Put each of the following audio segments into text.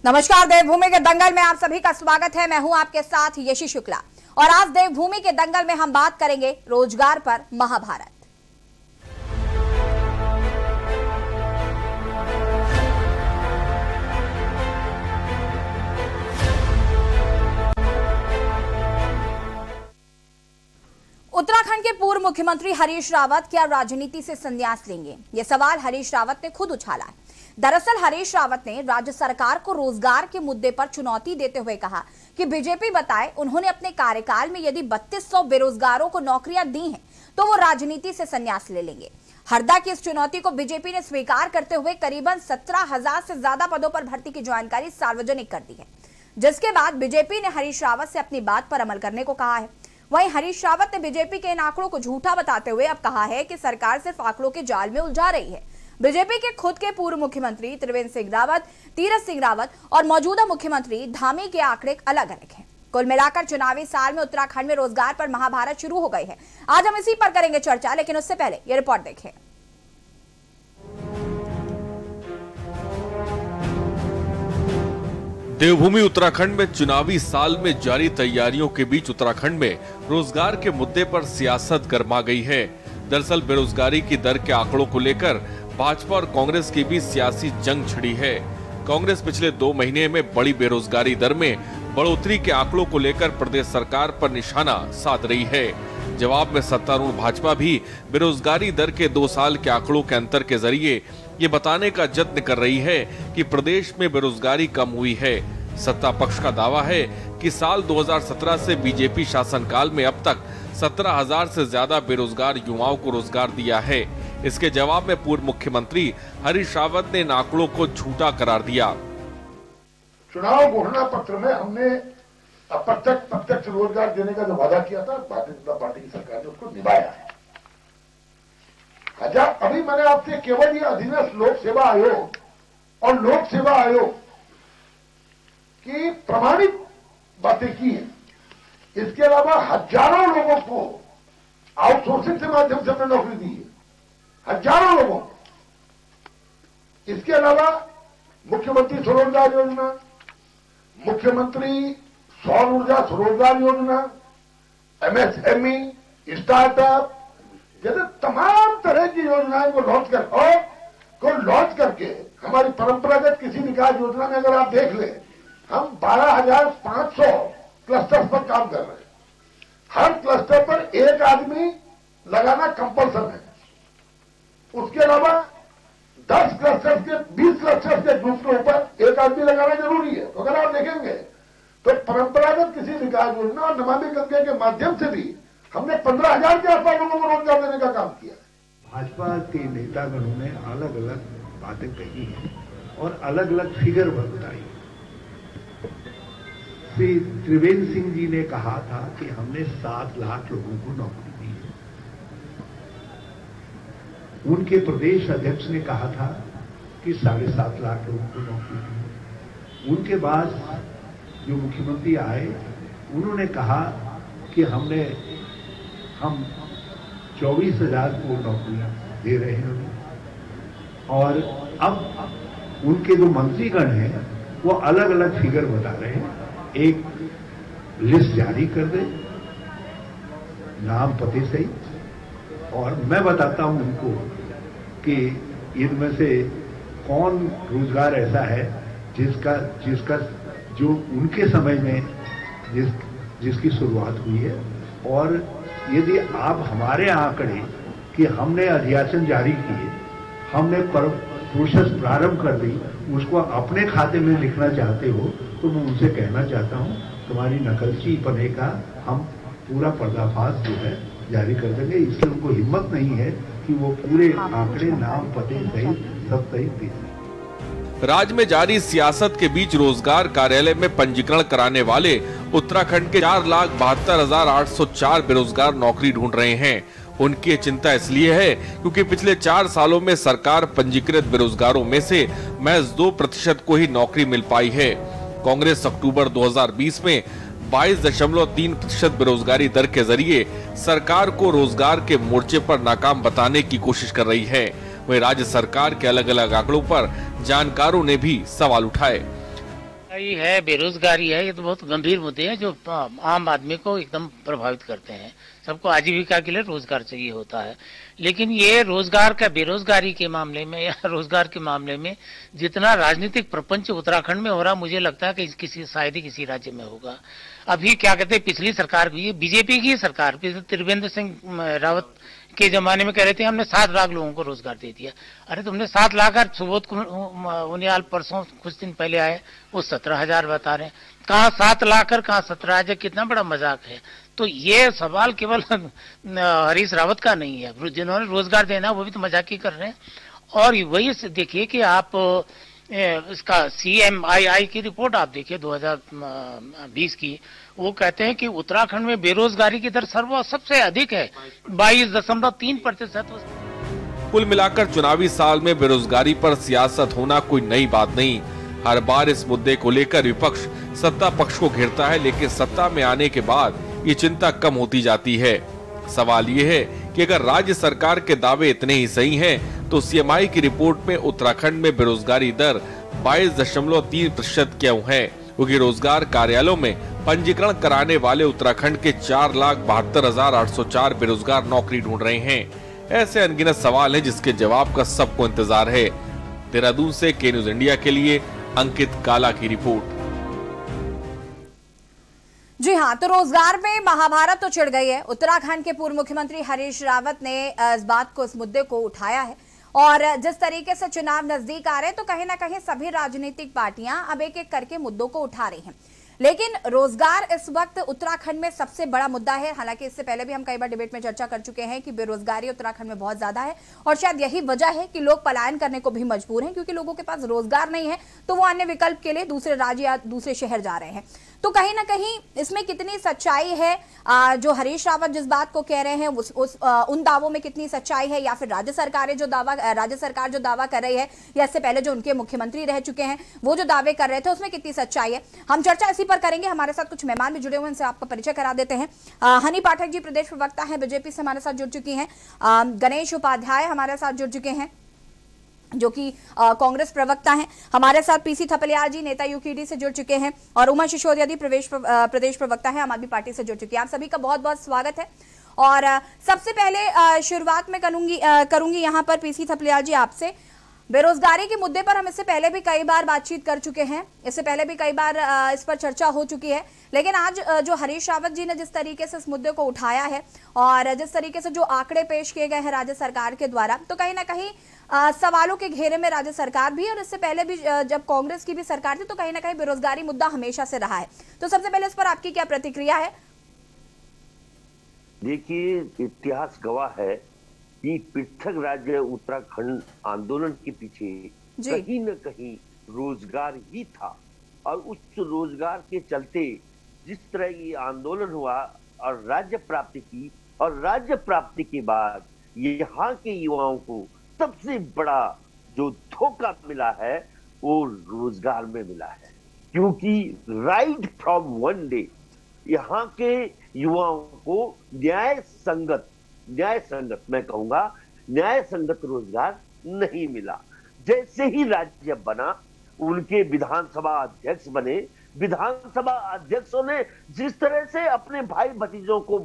नमस्कार, देवभूमि के दंगल में आप सभी का स्वागत है। मैं हूं आपके साथ यशी शुक्ला और आज देवभूमि के दंगल में हम बात करेंगे रोजगार पर महाभारत। उत्तराखंड के पूर्व मुख्यमंत्री हरीश रावत क्या राजनीति से संन्यास लेंगे? यह सवाल हरीश रावत ने खुद उछाला है। दरअसल हरीश रावत ने राज्य सरकार को रोजगार के मुद्दे पर चुनौती देते हुए कहा कि बीजेपी बताए उन्होंने अपने कार्यकाल में यदि 3200 बेरोजगारों को नौकरियां दी हैं तो वो राजनीति से संन्यास ले लेंगे। हरदा की इस चुनौती को बीजेपी ने स्वीकार करते हुए करीबन 17,000 से ज्यादा पदों पर भर्ती की जानकारी सार्वजनिक कर दी है, जिसके बाद बीजेपी ने हरीश रावत से अपनी बात पर अमल करने को कहा है। वहीं हरीश रावत ने बीजेपी के इन आंकड़ों को झूठा बताते हुए अब कहा है कि सरकार सिर्फ आंकड़ों के जाल में उलझा रही है। बीजेपी के खुद के पूर्व मुख्यमंत्री त्रिवेंद्र सिंह रावत, तीरथ सिंह रावत और मौजूदा मुख्यमंत्री धामी के आंकड़े अलग अलग हैं। कुल मिलाकर चुनावी साल में उत्तराखंड में रोजगार पर महाभारत शुरू हो गई है। आज हम इसी पर करेंगे चर्चा, लेकिन उससे पहले ये रिपोर्ट देखें। देवभूमि उत्तराखंड में चुनावी साल में जारी तैयारियों के बीच उत्तराखंड में रोजगार के मुद्दे पर सियासत गर्मा गई है। दरअसल बेरोजगारी की दर के आंकड़ों को लेकर भाजपा और कांग्रेस की भी सियासी जंग छिड़ी है। कांग्रेस पिछले 2 महीने में बड़ी बेरोजगारी दर में बढ़ोतरी के आंकड़ों को लेकर प्रदेश सरकार पर निशाना साध रही है। जवाब में सत्तारूढ़ भाजपा भी बेरोजगारी दर के 2 साल के आंकड़ों के अंतर के जरिए ये बताने का जत्न कर रही है कि प्रदेश में बेरोजगारी कम हुई है। सत्ता पक्ष का दावा है कि साल 2017 से बीजेपी शासनकाल में अब तक 17,000 से ज्यादा बेरोजगार युवाओं को रोजगार दिया है। इसके जवाब में पूर्व मुख्यमंत्री हरीश रावत ने इन आंकड़ों को झूठा करार दिया। चुनाव घोषणा पत्र में हमने प्रत्यक्ष रोजगार देने का जो वादा किया था, भारतीय जनता पार्टी की सरकार ने उसको निभाया है। अभी मैंने आपसे केवल ये अधीनस्थ लोक सेवा आयोग और लोक सेवा आयोग की प्रमाणित बातें की है। इसके अलावा हजारों लोगों को आउटसोर्सिंग के माध्यम से हमने नौकरी दी है, हजारों लोगों को। इसके अलावा मुख्यमंत्री स्वरोजगार योजना, मुख्यमंत्री सौर ऊर्जा स्वरोजगार योजना, एमएसएमई, स्टार्टअप जैसे तमाम तरह की योजनाएं को लॉन्च करके हमारी परंपरागत किसी विकास योजना में अगर आप देख लें, हम 12,500 क्लस्टर्स पर काम कर रहे हैं। हर क्लस्टर पर एक आदमी लगाना कंपल्सन है। उसके अलावा 10 क्लस्टर्स के 20 क्लस्टर्स के ग्रुप के ऊपर एक आदमी लगाना जरूरी है। तो अगर आप देखेंगे तो परंपरागत किसी विकास योजना और नमामि गंगे के माध्यम से भी हमने 15,000 के आसपास लोगों को रोजगार देने का काम किया। भाजपा के नेतागणों ने अलग अलग बातें कही हैं और अलग अलग फिगर बताई। श्री त्रिवेंद्र सिंह जी ने कहा था कि हमने 7 लाख लोगों को नौकरी दी है। उनके प्रदेश अध्यक्ष ने कहा था कि 7.5 लाख लोगों को नौकरी दी। उनके बाद जो मुख्यमंत्री आए उन्होंने कहा कि हम 24,000 को नौकरियां दे रहे हैं। और अब उनके जो मंत्रीगण हैं वो अलग अलग फिगर बता रहे हैं। एक लिस्ट जारी कर दे नाम पते सहित, और मैं बताता हूं उनको कि इनमें से कौन रोजगार ऐसा है जिसका जो उनके समय में जिसकी शुरुआत हुई है। और यदि आप हमारे आंकड़े कि हमने अधियाचन जारी किए, हमने प्रोसेस प्रारंभ कर दी, उसको अपने खाते में लिखना चाहते हो तो मैं उनसे कहना चाहता हूं तुम्हारी नकलची पने का हम पूरा पर्दाफाश जो है जारी कर देंगे। इसलिए उनको हिम्मत नहीं है कि वो पूरे आंकड़े नाम पते सहित सब सहित दे। राज्य में जारी सियासत के बीच रोजगार कार्यालय में पंजीकरण कराने वाले उत्तराखंड के 4,72,804 बेरोजगार नौकरी ढूंढ रहे हैं। उनकी चिंता इसलिए है क्योंकि पिछले 4 सालों में सरकार पंजीकृत बेरोजगारों में से महज 2% को ही नौकरी मिल पाई है। कांग्रेस अक्टूबर 2020 में 22.3% बेरोजगारी दर के जरिए सरकार को रोजगार के मोर्चे पर नाकाम बताने की कोशिश कर रही है। वहीं राज्य सरकार के अलग अलग आंकड़ों पर जानकारों ने भी सवाल उठाए। महंगाई है, बेरोजगारी है, ये तो बहुत गंभीर मुद्दे हैं जो आम आदमी को एकदम प्रभावित करते हैं। सबको आजीविका के लिए रोजगार चाहिए होता है, लेकिन ये रोजगार का बेरोजगारी के मामले में या रोजगार के मामले में जितना राजनीतिक प्रपंच उत्तराखंड में हो रहा, मुझे लगता है कि शायद ही किसी राज्य में होगा। अभी क्या कहते हैं, पिछली सरकार भी बीजेपी की सरकार, त्रिवेंद्र सिंह रावत के जमाने में कह रहे थे हमने 7 लाख लोगों को रोजगार दे दिया। अरे तुमने 7 लाख, और सुबोध उनियाल परसों कुछ दिन पहले आए, वो 17,000 बता रहे हैं। कहाँ 7 लाख और कहाँ 17,000, कितना बड़ा मजाक है। तो ये सवाल केवल हरीश रावत का नहीं है, जिन्होंने रोजगार देना वो भी तो मजाक ही कर रहे हैं। और वही देखिए कि आप इसका CMII की रिपोर्ट आप देखिए 2020 की, वो कहते हैं कि उत्तराखंड में बेरोजगारी की दर सबसे अधिक है, 22.3%। कुल मिलाकर चुनावी साल में बेरोजगारी पर सियासत होना कोई नई बात नहीं। हर बार इस मुद्दे को लेकर विपक्ष सत्ता पक्ष को घेरता है, लेकिन सत्ता में आने के बाद ये चिंता कम होती जाती है। सवाल ये है कि अगर राज्य सरकार के दावे इतने ही सही हैं, तो CMI की रिपोर्ट में उत्तराखंड में बेरोजगारी दर 22.3% क्यों है? क्योंकि रोजगार कार्यालयों में पंजीकरण कराने वाले उत्तराखंड के 4,72,804 बेरोजगार नौकरी ढूंढ रहे हैं। ऐसे अनगिनत सवाल हैं जिसके जवाब का सबको इंतजार है। देहरादून से के न्यूज इंडिया के लिए अंकित काला की रिपोर्ट। जी हाँ, तो रोजगार में महाभारत तो छिड़ गई है। उत्तराखंड के पूर्व मुख्यमंत्री हरीश रावत ने इस बात को, इस मुद्दे को उठाया है, और जिस तरीके से चुनाव नजदीक आ रहे हैं तो कहीं ना कहीं सभी राजनीतिक पार्टियां अब एक एक करके मुद्दों को उठा रही हैं। लेकिन रोजगार इस वक्त उत्तराखंड में सबसे बड़ा मुद्दा है। हालांकि इससे पहले भी हम कई बार डिबेट में चर्चा कर चुके हैं कि बेरोजगारी उत्तराखंड में बहुत ज्यादा है, और शायद यही वजह है कि लोग पलायन करने को भी मजबूर हैं, क्योंकि लोगों के पास रोजगार नहीं है तो वो अन्य विकल्प के लिए दूसरे राज्य या दूसरे शहर जा रहे हैं। तो कहीं ना कहीं इसमें कितनी सच्चाई है, जो हरीश रावत जिस बात को कह रहे हैं उन दावों में कितनी सच्चाई है, या फिर राज्य सरकार जो दावा कर रही है, या इससे पहले जो उनके मुख्यमंत्री रह चुके हैं वो जो दावे कर रहे थे उसमें कितनी सच्चाई है, हम चर्चा इसी पर करेंगे। हमारे साथ कुछ मेहमान भी जुड़े हुए हैं, इनसे आपका परिचय करा देते हैं। हनी पाठक जी प्रदेश प्रवक्ता हैं, बीजेपी से हमारे साथ जुड़ चुकी हैं। गणेश उपाध्याय हमारे साथ जुड़ चुके हैं, जो कि कांग्रेस प्रवक्ता हैं। हमारे साथ PC थपलियाल जी नेता UKD से जुड़ चुके हैं, और उमा सिसोदिया जी प्रदेश प्रवक्ता है आम आदमी पार्टी से जुड़ चुकी हैं। आप सभी का बहुत बहुत स्वागत है। और सबसे पहले शुरुआत में करूंगी यहाँ पर PC थपलियाल जी आपसे। बेरोजगारी के मुद्दे पर हम इससे पहले भी कई बार बातचीत कर चुके हैं, इससे पहले भी कई बार इस पर चर्चा हो चुकी है, लेकिन आज जो हरीश रावत जी ने जिस तरीके से इस मुद्दे को उठाया है और जिस तरीके से जो आंकड़े पेश किए गए हैं राज्य सरकार के द्वारा, तो कहीं ना कहीं सवालों के घेरे में राज्य सरकार भी, और इससे पहले भी जब कांग्रेस की भी सरकार थी तो कहीं ना कहीं बेरोजगारी मुद्दा हमेशा से रहा है। तो सबसे पहले इस पर आपकी क्या प्रतिक्रिया है? देखिए, इतिहास गवाह है कि पृथक राज्य उत्तराखंड आंदोलन के पीछे कहीं न कहीं रोजगार ही था, और उस रोजगार के चलते जिस तरह ये आंदोलन हुआ और राज्य प्राप्ति की, और राज्य प्राप्ति के बाद यहाँ के युवाओं को सबसे बड़ा जो धोखा मिला है वो रोजगार में मिला है। क्योंकि राइट फ्रॉम वन डे यहाँ के युवाओं को न्याय संगत मैं कहूंगा न्याय संगत रोजगार नहीं मिला। जैसे ही राज्य बना, उनके विधानसभा अध्यक्ष बने, विधानसभा अध्यक्षों ने जिस तरह से अपने भाई भतीजों को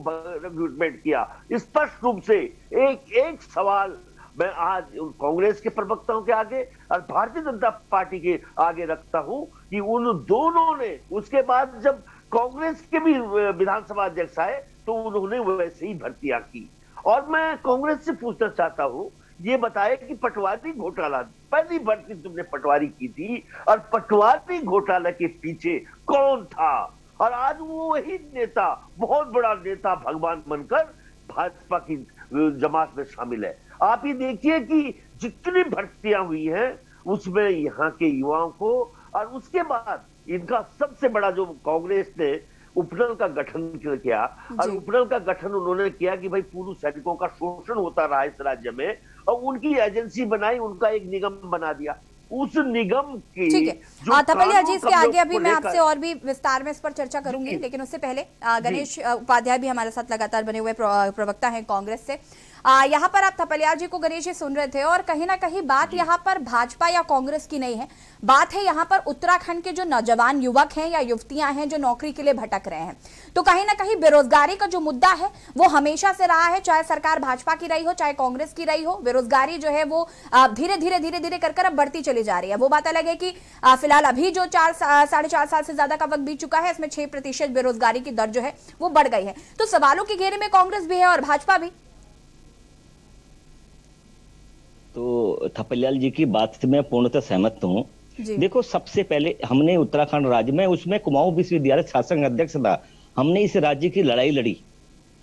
रिक्रूटमेंट किया, स्पष्ट रूप से एक सवाल मैं आज कांग्रेस के प्रवक्ताओं के आगे और भारतीय जनता पार्टी के आगे रखता हूं कि उन दोनों ने, उसके बाद जब कांग्रेस के भी विधानसभा अध्यक्ष आए तो उन्होंने वैसे ही भर्तियां की। और मैं कांग्रेस से पूछना चाहता हूं, ये बताए कि पटवारी घोटाला, पहली भर्ती तुमने पटवारी की थी, और पटवारी घोटाला के पीछे कौन था? और आज वो वही नेता, बहुत बड़ा नेता भगवान बनकर भाजपा की जमात में शामिल है। आप ही देखिए कि जितनी भर्तियां हुई हैं उसमें यहाँ के युवाओं को, और उसके बाद इनका सबसे बड़ा जो कांग्रेस ने उपनल का गठन किया, और उपनल का गठन उन्होंने किया कि भाई पूर्व सैनिकों का शोषण होता रहा इस राज्य में, और उनकी एजेंसी बनाई, उनका एक निगम बना दिया। उस निगम की ठीक है थपलिया जी, इसके आगे अभी मैं आपसे और भी विस्तार में इस पर चर्चा करूंगी, लेकिन उससे पहले गणेश उपाध्याय भी हमारे साथ लगातार बने हुए प्रवक्ता हैं कांग्रेस से। यहाँ पर आप थपलियाल जी को गणेश जी सुन रहे थे और कहीं ना कहीं बात यहाँ पर भाजपा या कांग्रेस की नहीं है, बात है यहाँ पर उत्तराखंड के जो नौजवान युवक हैं या युवतियां हैं जो नौकरी के लिए भटक रहे हैं। तो कहीं ना कहीं बेरोजगारी का जो मुद्दा है वो हमेशा से रहा है, चाहे सरकार भाजपा की रही हो चाहे कांग्रेस की रही हो। बेरोजगारी जो है वो धीरे धीरे धीरे धीरे कर अब बढ़ती चली जा रही है। वो बात अलग है कि फिलहाल अभी जो 4-4.5 साल से ज्यादा का वक्त बीत चुका है, इसमें 6% बेरोजगारी की दर जो है वो बढ़ गई है। तो सवालों के घेरे में कांग्रेस भी है और भाजपा भी। तो थपलियाल जी की बात से मैं पूर्णतः सहमत हूं। देखो, सबसे पहले हमने उत्तराखंड राज्य में, उसमें कुमाऊं विश्वविद्यालय शासन अध्यक्ष था, हमने इस राज्य की लड़ाई लड़ी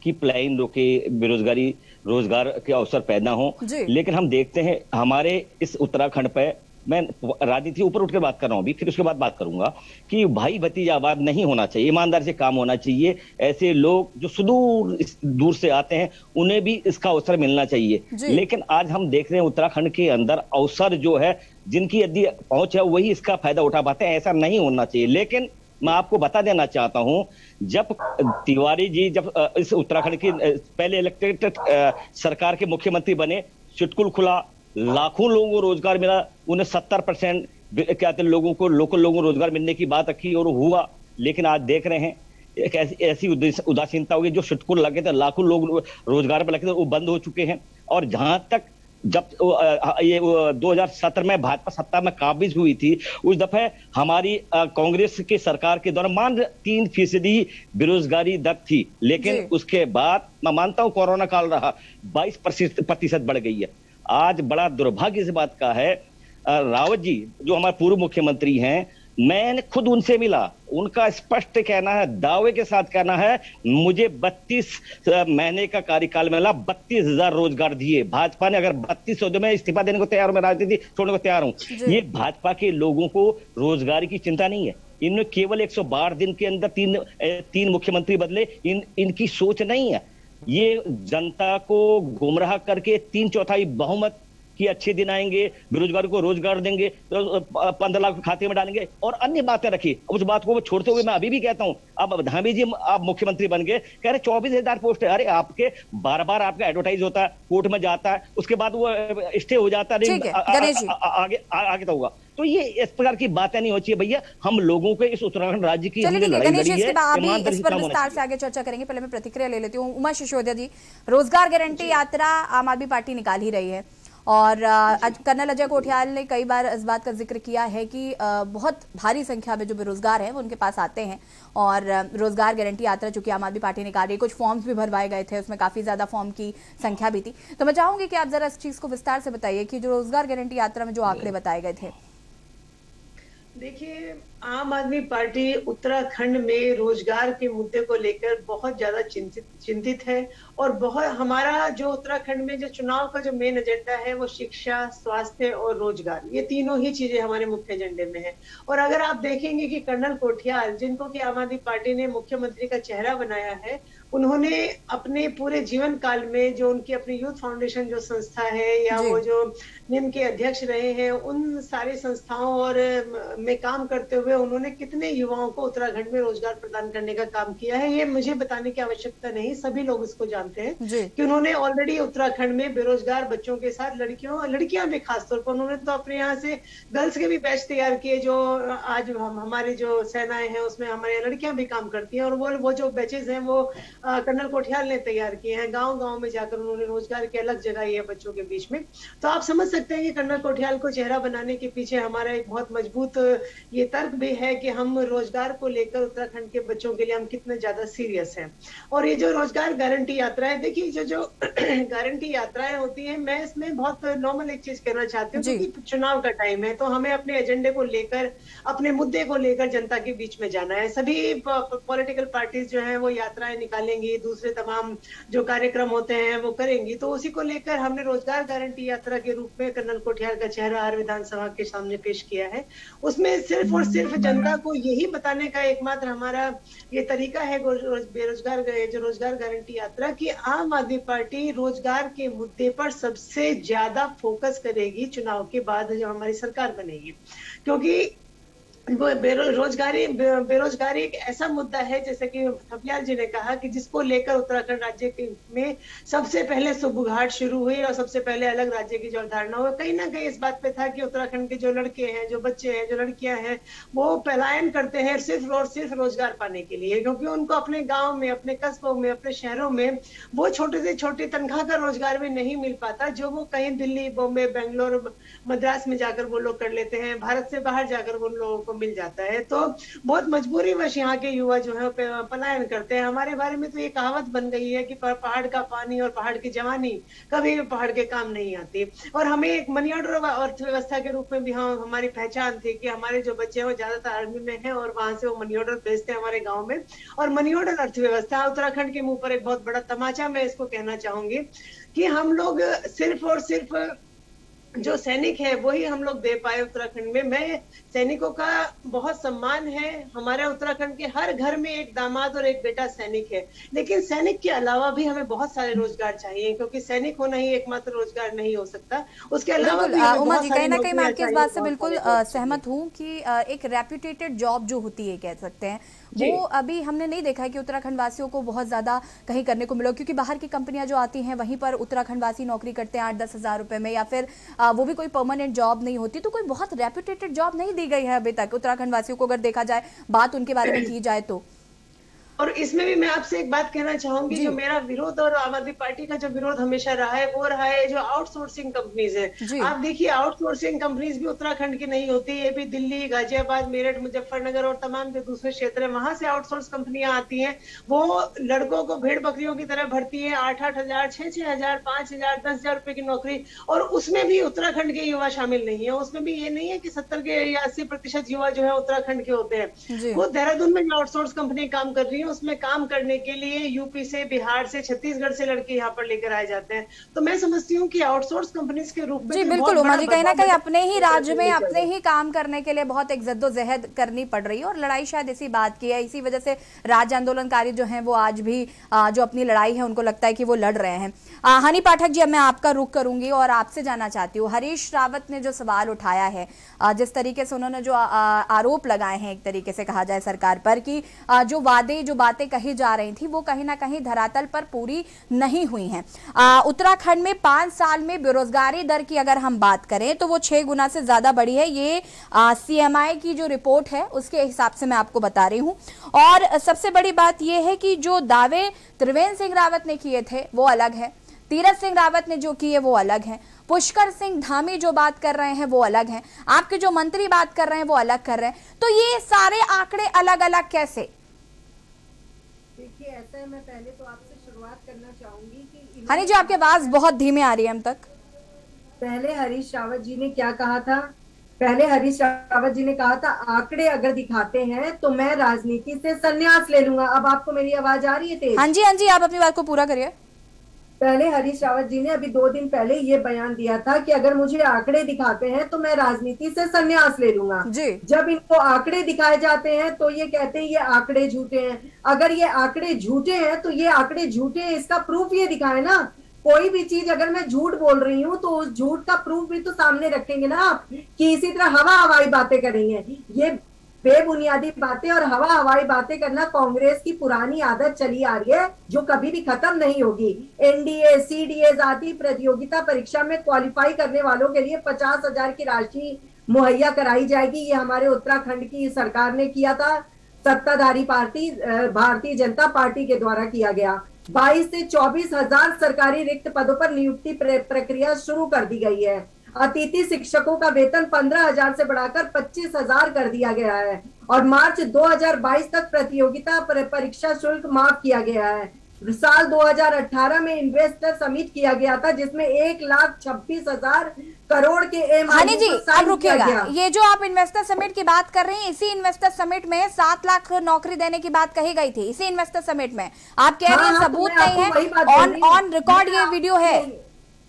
कि पलायन रोके, बेरोजगारी, रोजगार के अवसर पैदा हो। लेकिन हम देखते हैं हमारे इस उत्तराखंड पे, मैं राजनीति ऊपर उठकर बात कर रहा हूं अभी, फिर उसके बाद बात करूंगा कि भाई भतीजावाद नहीं होना चाहिए, ईमानदारी से काम होना चाहिए। ऐसे लोग जो सुदूर दूर से आते हैं उन्हें भी इसका अवसर मिलना चाहिए। लेकिन आज हम देख रहे हैं उत्तराखंड के अंदर अवसर जो है, जिनकी यदि पहुंच है वही इसका फायदा उठा पाते हैं, ऐसा नहीं होना चाहिए। लेकिन मैं आपको बता देना चाहता हूं, जब तिवारी जी जब इस उत्तराखंड की पहले इलेक्टेड सरकार के मुख्यमंत्री बने, चुटकुल खुला, लाखों लोगों को रोजगार मिला, उन्हें 70% क्या कहते लोगों को, लोकल लोगों को रोजगार मिलने की बात रखी और हुआ। लेकिन आज देख रहे हैं एक ऐसी उदासीनता होगी, जो चुटकुल लगे थे, लाखों लोग रोजगार पर लगे थे, वो बंद हो चुके हैं। और जहां तक जब ये 2017 में भाजपा सत्ता में काबिज हुई थी, उस दफे हमारी कांग्रेस की सरकार के दौरान मान 3% बेरोजगारी दर थी। लेकिन उसके बाद मैं मानता हूं कोरोना काल रहा, 22% बढ़ गई है। आज बड़ा दुर्भाग्य इस बात का है, रावत जी जो हमारे पूर्व मुख्यमंत्री हैं, मैंने खुद उनसे मिला, उनका स्पष्ट कहना है, दावे के साथ कहना है, मुझे 32 महीने का कार्यकाल मिला, 32,000 रोजगार दिए। भाजपा ने अगर 32 हो तो मैं इस्तीफा देने को तैयार हूं, मैं राजनीति छोड़ने को तैयार हूं। ये भाजपा के लोगों को रोजगार की चिंता नहीं है। इन्होंने केवल 112 दिन के अंदर तीन मुख्यमंत्री बदले, इनकी सोच नहीं है। ये जनता को गुमराह करके 3/4 बहुमत कि अच्छे दिन आएंगे, बेरोजगार को रोजगार देंगे, तो 15 लाख खाते में डालेंगे और अन्य बातें रखी। उस बात को छोड़ते हुए मैं अभी भी कहता हूं, अब धामी जी आप मुख्यमंत्री बन गए, कह रहे 24,000 पोस्ट है। अरे आपके बार-बार आपका एडवर्टाइज होता है, कोर्ट में जाता है, उसके बाद वो स्टे हो जाता है, आगे तो होगा। तो ये इस प्रकार की बातें नहीं होती है भैया। हम लोगों के इस उत्तराखंड राज्य की हमने लड़ाई लड़ी है, इस पर विस्तार से आगे चर्चा करेंगे। पहले मैं प्रतिक्रिया ले लेती हूँ। उमा सिसोदिया जी, रोजगार गारंटी यात्रा आम आदमी पार्टी निकाल ही रही है और कर्नल अजय कोठियाल ने कई बार इस बात का जिक्र किया है कि बहुत भारी संख्या में जो बेरोजगार हैं वो उनके पास आते हैं और रोजगार गारंटी यात्रा चूंकि आम आदमी पार्टी निकाल रही है, कुछ फॉर्म्स भी भरवाए गए थे, उसमें काफी ज्यादा फॉर्म की संख्या भी थी। तो मैं चाहूंगी कि आप जरा इस चीज को विस्तार से बताइए कि जो रोजगार गारंटी यात्रा में जो आंकड़े बताए गए थे। देखिए, आम आदमी पार्टी उत्तराखंड में रोजगार के मुद्दे को लेकर बहुत ज्यादा चिंतित है और बहुत हमारा जो उत्तराखंड में जो चुनाव का जो मेन एजेंडा है वो शिक्षा, स्वास्थ्य और रोजगार, ये तीनों ही चीजें हमारे मुख्य एजेंडे में है। और अगर आप देखेंगे कि कर्नल कोठियाल, जिनको कि आम आदमी पार्टी ने मुख्यमंत्री का चेहरा बनाया है, उन्होंने अपने पूरे जीवन काल में जो उनकी अपनी यूथ फाउंडेशन जो संस्था है या वो जो निम के अध्यक्ष रहे हैं, उन सारी संस्थाओं और में काम करते हुए उन्होंने कितने युवाओं को उत्तराखंड में रोजगार प्रदान करने का काम किया है, ये मुझे बताने की आवश्यकता नहीं, सभी लोग इसको जानते हैं कि उन्होंने ऑलरेडी उत्तराखंड में बेरोजगार बच्चों के साथ लड़कियां भी खासतौर पर उन्होंने तो अपने यहाँ से गर्ल्स के भी बैच तैयार किए, जो आज हमारी जो सेनाएं हैं उसमें हमारी लड़कियां भी काम करती हैं और वो जो बैचेज हैं वो कर्नल कोठियाल ने तैयार किए हैं। गांव-गांव में जाकर उन्होंने रोजगार की अलग जगह है बच्चों के बीच में। तो आप समझ सकते हैं कि कर्नल कोठियाल को चेहरा बनाने के पीछे हमारा एक बहुत मजबूत ये तर्क भी है कि हम रोजगार को लेकर उत्तराखंड के बच्चों के लिए हम कितने ज्यादा सीरियस हैं। और ये जो रोजगार गारंटी यात्रा है, देखिए जो गारंटी यात्राएं होती है, मैं इसमें बहुत नॉर्मल एक चीज कहना चाहती हूँ कि चुनाव का टाइम है तो हमें अपने एजेंडे को लेकर, अपने मुद्दे को लेकर जनता के बीच में जाना है। सभी पॉलिटिकल पार्टीज जो है वो यात्राएं निकालेंगी, दूसरे तमाम जो कार्यक्रम होते हैं वो करेंगी। तो उसी को लेकर हमने रोजगार गारंटी यात्रा के रूप में कर्नल कोठियाल का चेहरा हर विधानसभा के सामने पेश किया है। उसमें सिर्फ और सिर्फ जनता को यही बताने का एकमात्र हमारा ये तरीका है जो रोजगार गारंटी यात्रा की आम आदमी पार्टी रोजगार के मुद्दे पर सबसे ज्यादा फोकस करेगी चुनाव के बाद जब हमारी सरकार बनेगी। क्योंकि बेरोजगारी एक ऐसा मुद्दा है, जैसे कि थपलियाल जी ने कहा, कि जिसको लेकर उत्तराखंड राज्य में सबसे पहले सुबुघाट शुरू हुई और सबसे पहले अलग राज्य की जो अवधारणा हुई, कहीं ना कहीं इस बात पे था कि उत्तराखंड के जो लड़के हैं, जो बच्चे हैं, जो लड़कियां हैं, वो पलायन करते हैं सिर्फ और सिर्फ रोजगार पाने के लिए, क्योंकि उनको अपने गाँव में, अपने कस्बों में, अपने शहरों में वो छोटे से छोटी तनख्वाह का रोजगार भी नहीं मिल पाता, जो वो कहीं दिल्ली, बॉम्बे, बेंगलोर, मद्रास में जाकर वो लोग कर लेते हैं, भारत से बाहर जाकर उन लोगों को मिल जाता है। तो बहुत मजबूरीवश यहाँ के युवा जो है पलायन करते हैं। हमारे बारे में तो ये कहावत बन गई है कि पहाड़ का पानी और पहाड़ की जवानी कभी भी पहाड़ के काम नहीं आती। और हमें एक मनी ऑर्डर अर्थव्यवस्था के रूप में भी हमारी पहचान थी कि हमारे जो बच्चे हैं वो ज्यादातर आर्मी में हैं और वहां से वो मनी ऑर्डर भेजते हैं हमारे गाँव में। और मनी ऑर्डर अर्थव्यवस्था उत्तराखंड के मुंह पर एक बहुत बड़ा तमाचा मैं इसको कहना चाहूंगी कि हम लोग सिर्फ और सिर्फ जो सैनिक है वही हम लोग दे पाए उत्तराखंड में। मैं सैनिकों का बहुत सम्मान है, हमारे उत्तराखंड के हर घर में एक दामाद और एक बेटा सैनिक है, लेकिन सैनिक के अलावा भी हमें बहुत सारे रोजगार चाहिए, क्योंकि सैनिक होना ही एकमात्र रोजगार नहीं हो सकता, उसके अलावा भी उमा जी, कहीं ना कहीं मैं आपकी इस बात से बिल्कुल सहमत हूँ कि एक रेप्यूटेटेड जॉब जो होती है, कह सकते हैं, वो अभी हमने नहीं देखा है कि उत्तराखंड वासियों को बहुत ज्यादा कहीं करने को मिला, क्योंकि बाहर की कंपनियां जो आती हैं वहीं पर उत्तराखंड वासी नौकरी करते हैं 8-10 हज़ार रुपए में, या फिर वो भी कोई परमानेंट जॉब नहीं होती। तो कोई बहुत रेप्यूटेटेड जॉब नहीं दी गई है अभी तक उत्तराखंड वासियों को, अगर देखा जाए, बात उनके बारे में की जाए तो। और इसमें भी मैं आपसे एक बात कहना चाहूंगी, जो मेरा विरोध और आम आदमी पार्टी का जो विरोध हमेशा रहा है वो रहा है जो आउटसोर्सिंग कंपनीज है। आप देखिए, आउटसोर्सिंग कंपनीज भी उत्तराखंड की नहीं होती, ये भी दिल्ली, गाजियाबाद, मेरठ, मुजफ्फरनगर और तमाम जो दूसरे क्षेत्र है वहां से आउटसोर्स कंपनियां आती हैं। वो लड़कों को भेड़ बकरियों की तरह भरती है, 8-8 हजार, 6-6 हजार, 5 हजार, 10 हजार रुपए की नौकरी, और उसमें भी उत्तराखंड के युवा शामिल नहीं है। उसमें भी ये नहीं है कि 70 या 80% युवा जो है उत्तराखंड के होते हैं। वो देहरादून में जो आउटसोर्स कंपनी काम कर रही है उसमें काम करने के लिए यूपी से, बिहार से, छत्तीसगढ़ से लड़के यहाँ पर लेकर आए जाते हैं। तो मैं समझती हूँ कि आउटसोर्स कंपनीज के रूप में जी बिल्कुल उमा जी, कहीं ना कहीं अपने ही राज्य में अपने ही काम करने के लिए बहुत एक जद्दोजहद करनी पड़ रही है, और लड़ाई शायद इसी बात की है। इसी वजह से राज्य आंदोलनकारी जो हैं वो आज भी जो अपनी लड़ाई है उनको लगता है कि वो लड़ रहे हैं। हनी पाठक जी, अब मैं आपका रुख करूंगी और आपसे जानना चाहती हूँ, हरीश रावत ने जो सवाल उठाया है, जिस तरीके से उन्होंने जो आरोप लगाए हैं, एक तरीके से कहा जाए सरकार पर, कि जो वादे, जो बातें कही जा रही थी वो कहीं ना कहीं धरातल पर पूरी नहीं हुई हैं। उत्तराखंड में 5 साल में बेरोजगारी दर की अगर हम बात करें तो वो 6 गुना से ज्यादा बढ़ी है। ये CMI की जो रिपोर्ट है उसके हिसाब से मैं आपको बता रही हूं। और सबसे बड़ी बात यह है कि जो दावे त्रिवेंद्र सिंह रावत ने किए थे वो अलग है, तीरथ सिंह रावत ने जो किए वो अलग है, पुष्कर सिंह धामी जो बात कर रहे हैं वो अलग है, आपके जो मंत्री बात कर रहे हैं वो अलग कर रहे हैं। तो ये सारे आंकड़े अलग अलग कैसे? देखिए, ऐसा है, मैं पहले तो आपसे शुरुआत करना चाहूंगी कि हनी जी, आपकी आवाज बहुत धीमे आ रही है हम तक। पहले हरीश रावत जी ने क्या कहा था? पहले हरीश रावत जी ने कहा था आंकड़े अगर दिखाते हैं तो मैं राजनीति से संन्यास ले लूंगा। अब आपको मेरी आवाज आ रही है तेज? हाँ जी, आप अपनी बात को पूरा करिए। पहले हरीश रावत जी ने अभी 2 दिन पहले ये बयान दिया था कि अगर मुझे आंकड़े दिखाते हैं तो मैं राजनीति से संन्यास ले लूंगा। जब इनको आंकड़े दिखाए जाते हैं तो ये कहते हैं ये आंकड़े झूठे हैं। अगर ये आंकड़े झूठे हैं तो ये आंकड़े झूठे हैं, इसका प्रूफ ये दिखाए ना। कोई भी चीज अगर मैं झूठ बोल रही हूँ तो उस झूठ का प्रूफ भी तो सामने रखेंगे ना आप, कि इसी तरह हवाई बातें करेंगे। ये बेबुनियादी बातें और हवाई बातें करना कांग्रेस की पुरानी आदत चली आ रही है, जो कभी भी खत्म नहीं होगी। NDA, CDA आदि प्रतियोगिता परीक्षा में क्वालिफाई करने वालों के लिए 50,000 की राशि मुहैया कराई जाएगी। ये हमारे उत्तराखंड की सरकार ने किया था, सत्ताधारी पार्टी भारतीय जनता पार्टी के द्वारा किया गया। 22 से 24,000 सरकारी रिक्त पदों पर नियुक्ति प्रक्रिया शुरू कर दी गई है। अतिथि शिक्षकों का वेतन 15,000 से बढ़ाकर 25,000 कर दिया गया है, और मार्च 2022 तक प्रतियोगिता परीक्षा शुल्क माफ किया गया है। साल 2018 में इन्वेस्टर समिट किया गया था, जिसमें 1,26,000 करोड़ के हनी जी, अब रुकिएगा। ये जो आप इन्वेस्टर समिट की बात कर रहे हैं, इसी इन्वेस्टर समिट में 7 लाख नौकरी देने की बात कही गई थी। इसी इन्वेस्टर समिट में आप कह रहे हैं सबूत नहीं है, ऑन रिकॉर्ड ये वीडियो है।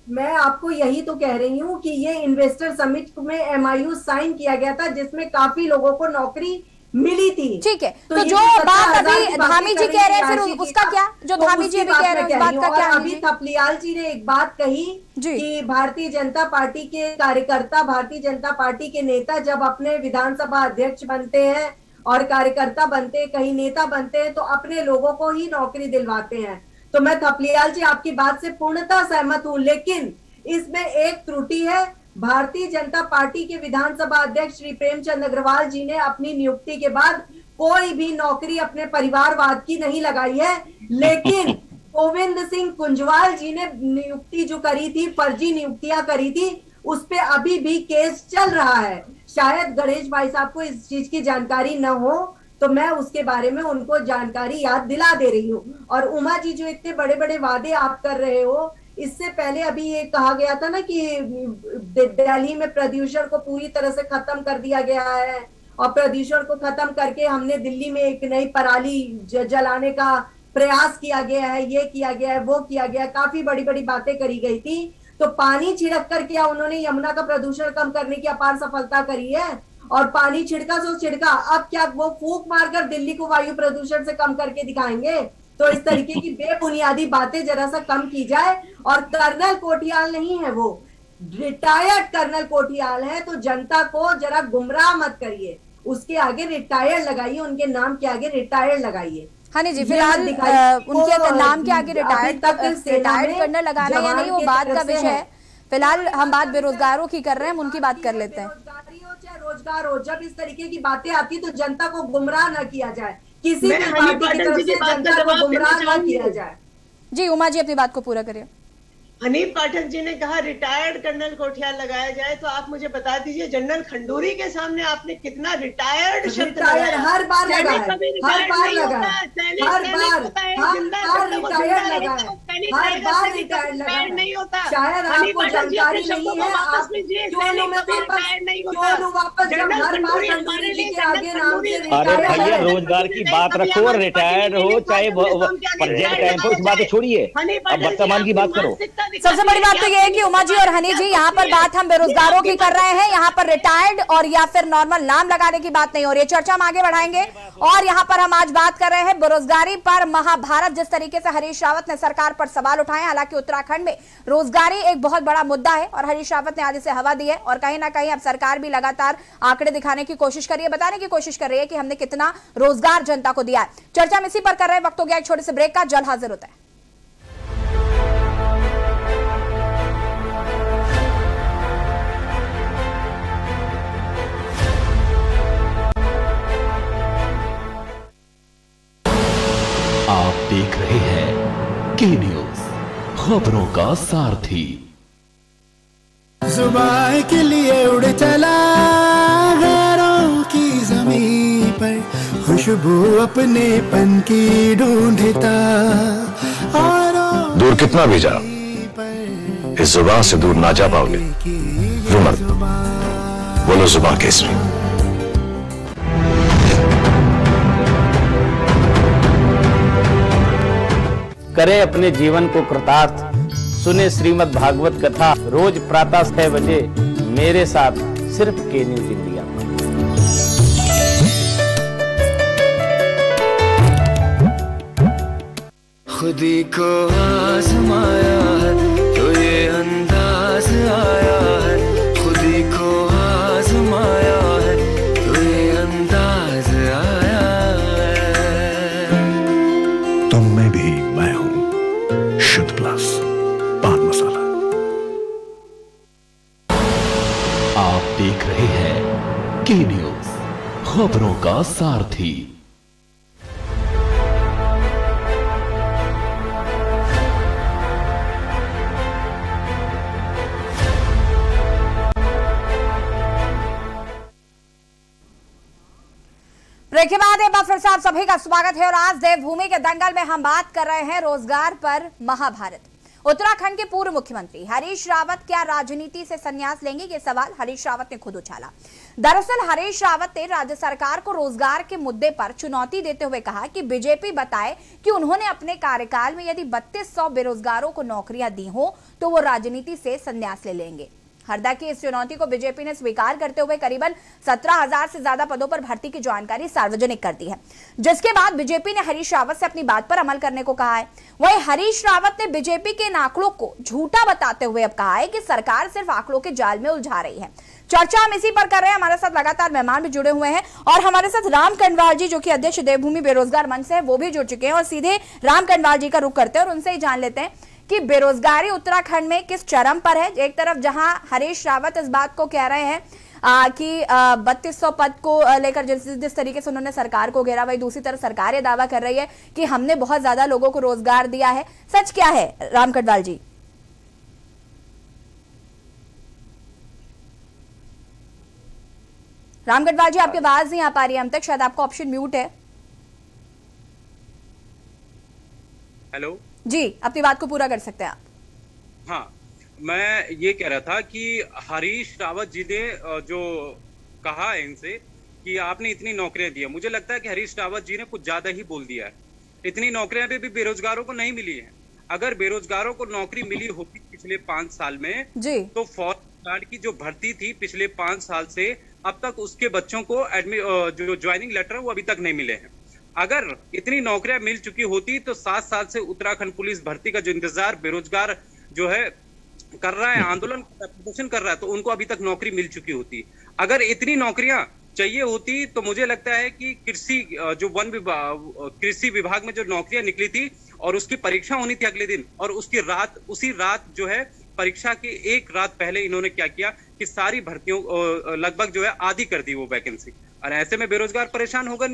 मैं आपको यही तो कह रही हूँ कि ये इन्वेस्टर समिट में MIU साइन किया गया था, जिसमें काफी लोगों को नौकरी मिली थी। ठीक है, तो जो बात अभी धामी जी कह रहे हैं फिर उसका क्या, जो धामी जी अभी कह रहे हैं उस बात का क्या? अभी थपलियाल जी ने एक बात कही कि भारतीय जनता पार्टी के कार्यकर्ता, भारतीय जनता पार्टी के नेता जब अपने विधानसभा अध्यक्ष बनते हैं और कार्यकर्ता बनते हैं, कहीं नेता बनते हैं, तो अपने लोगों को ही नौकरी दिलवाते हैं। तो मैं थपलियाल जी आपकी बात से पूर्णतः सहमत हूं, लेकिन इसमें एक त्रुटि है। भारतीय जनता पार्टी के विधानसभा अध्यक्ष श्री प्रेमचंद अग्रवाल जी ने अपनी नियुक्ति के बाद कोई भी नौकरी अपने परिवारवाद की नहीं लगाई है, लेकिन गोविंद सिंह कुंजवाल जी ने नियुक्ति जो करी थी, फर्जी नियुक्तियां करी थी, उस पे अभी भी केस चल रहा है। शायद गणेश भाई साहब को इस चीज की जानकारी न हो, तो मैं उसके बारे में उनको जानकारी याद दिला दे रही हूँ। और उमा जी, जो इतने बड़े बड़े वादे आप कर रहे हो, इससे पहले अभी ये कहा गया था ना कि दिल्ली में प्रदूषण को पूरी तरह से खत्म कर दिया गया है, और प्रदूषण को खत्म करके हमने दिल्ली में एक नई पराली जलाने का प्रयास किया गया है, ये किया गया है, वो किया गया है, काफी बड़ी बड़ी बातें करी गई थी। तो पानी छिड़क कर क्या उन्होंने यमुना का प्रदूषण कम करने की अपार सफलता करी है? और पानी छिड़का सो छिड़का, अब क्या वो फूंक मारकर दिल्ली को वायु प्रदूषण से कम करके दिखाएंगे? तो इस तरीके की बेबुनियादी बातें जरा सा कम की जाए। और कर्नल कोठियाल नहीं है, वो रिटायर्ड कर्नल कोठियाल है, तो जनता को जरा गुमराह मत करिए, उसके आगे रिटायर्ड लगाइए, उनके नाम के आगे रिटायर्ड लगाइए। हाँ जी, फिलहाल उनके नाम के आगे रिटायर्ड कर्नल लगाना या नहीं वो बात का विषय है। फिलहाल हम बात बेरोजगारों की कर रहे हैं, हम उनकी बात कर लेते हैं। रोजगार हो, जब इस तरीके की बातें आती तो जनता को गुमराह न किया जाए, किसी भी पार्टी की तरफ से जनता को गुमराह न किया जाए। जी उमा जी अपनी बात को पूरा करिए। हनीफ पाठक जी ने कहा रिटायर्ड कर्नल कोठियाल लगाया जाए, तो आप मुझे बता दीजिए जनरल खंडूरी के सामने आपने कितना रिटायर्ड शब्द लगाया? हर बार लगाया, हर बार लगाया, हर बार रिटायर्ड लगाया, हर बार रिटायर्ड लगाया। नहीं होता, शायद आपको जानकारी नहीं है, आप क्यों वापस जब हर बार खंडूरी जी के आगे नाम से अरे भैया रोजगार की बात रखो, और रिटायर्ड हो चाहे प्रेजेंट टाइम हो, उस बात को छोड़िए, अब वर्तमान की बात करो। सबसे बड़ी बात तो ये है कि उमा जी और हनी जी, यहाँ पर बात हम बेरोजगारों की कर रहे हैं, यहाँ पर रिटायर्ड और या फिर नॉर्मल नाम लगाने की बात नहीं हो रही है। चर्चा हम आगे बढ़ाएंगे। और यहाँ पर हम आज बात कर रहे हैं बेरोजगारी पर। महाभारत जिस तरीके से हरीश रावत ने सरकार पर सवाल उठाए, हालांकि उत्तराखंड में रोजगारी एक बहुत बड़ा मुद्दा है और हरीश रावत ने आज इसे हवा दी है, और कहीं ना कहीं अब सरकार भी लगातार आंकड़े दिखाने की कोशिश कर रही है, बताने की कोशिश कर रही है कि हमने कितना रोजगार जनता को दिया है। चर्चा हम इसी पर कर रहे हैं। वक्त हो गया एक छोटे से ब्रेक का, जल्द हाजिर होता है। आप देख रहे हैं के न्यूज, खबरों का सारथी। जुबान के लिए उड़ चला गैरों की ज़मीं पर, खुशबू अपने पन की ढूंढता, और दूर कितना भी जा इस जुबान से दूर ना जा पाओगे। रुमर बोलो जुबान केसरी। करें अपने जीवन को कृतार्थ, सुने श्रीमद् भागवत कथा रोज प्रातः 6 बजे मेरे साथ सिर्फ के न्यूज इंडिया। खुदी को आजमाया है तो ये अंदाज आया है, खुदी को आजमाया है तो ये अंदाज आया है। तुम में भी मैं हूं, शुद्ध प्लस पान मसाला। आप देख रहे हैं के न्यूज, खबरों का सारथी। ब्रेक के बाद एक बार फिर से आप सभी का स्वागत है और आज देवभूमि के दंगल में हम बात कर रहे हैं रोजगार पर। महाभारत। उत्तराखंड के पूर्व मुख्यमंत्री हरीश रावत क्या राजनीति से संन्यास लेंगे, ये सवाल हरीश रावत ने खुद उछाला। दरअसल हरीश रावत ने राज्य सरकार को रोजगार के मुद्दे पर चुनौती देते हुए कहा कि बीजेपी बताए कि उन्होंने अपने कार्यकाल में यदि 3200 बेरोजगारों को नौकरियां दी हो तो वो राजनीति से संन्यास ले लेंगे। हरदा की इस चुनौती को बीजेपी ने स्वीकार करते हुए करीबन 17,000 से ज्यादा पदों पर भर्ती की जानकारी सार्वजनिक कर दी है, जिसके बाद बीजेपी ने हरीश रावत से अपनी बात पर अमल करने को कहा है। वहीं हरीश रावत ने बीजेपी के इन आंकड़ों को झूठा बताते हुए अब कहा है कि सरकार सिर्फ आंकड़ों के जाल में उलझा रही है। चर्चा हम इसी पर कर रहे हैं। हमारे साथ लगातार मेहमान भी जुड़े हुए हैं और हमारे साथ राम कंडवाल जी, जो कि अध्यक्ष देवभूमि बेरोजगार मंच से है, वो भी जुड़ चुके हैं और सीधे राम कंडवाल जी का रुख करते हैं और उनसे ही जान लेते हैं कि बेरोजगारी उत्तराखंड में किस चरम पर है। एक तरफ जहां हरीश रावत इस बात को कह रहे हैं कि 3200 पद को लेकर जिस तरीके से उन्होंने सरकार को घेरा, वही दूसरी तरफ सरकार ये दावा कर रही है कि हमने बहुत ज्यादा लोगों को रोजगार दिया है। सच क्या है राम कंडवाल जी? राम कंडवाल जी, आपकी आवाज नहीं आ पा रही है हम तक, शायद आपका ऑप्शन म्यूट है। हेलो जी, अपनी बात को पूरा कर सकते हैं आप। हाँ, मैं ये कह रहा था कि हरीश रावत जी ने जो कहा है इनसे कि आपने इतनी नौकरियां दी है, मुझे लगता है कि हरीश रावत जी ने कुछ ज्यादा ही बोल दिया है। इतनी नौकरियां भी बेरोजगारों को नहीं मिली है। अगर बेरोजगारों को नौकरी मिली होती पिछले 5 साल में जी, तो फॉरेस्ट गार्ड की जो भर्ती थी पिछले 5 साल से अब तक उसके बच्चों को जो ज्वाइनिंग लेटर वो अभी तक नहीं मिले हैं। अगर इतनी नौकरियां मिल चुकी होती तो 7 साल से उत्तराखंड पुलिस भर्ती का जो इंतजार बेरोजगार जो है कर रहा है, आंदोलन प्रदर्शन कर रहा है, तो उनको अभी तक नौकरी मिल चुकी होती। अगर इतनी नौकरियां चाहिए होती तो मुझे लगता है कि कृषि विभाग में जो नौकरियां निकली थी और उसकी परीक्षा होनी थी अगले दिन, और उसी रात जो है परीक्षा की एक रात पहले इन्होंने क्या किया कि सारी भर्तियों लगभग जो है आधी कर दी वो वैकेंसी। और ऐसे में बेरोजगार परेशान होगा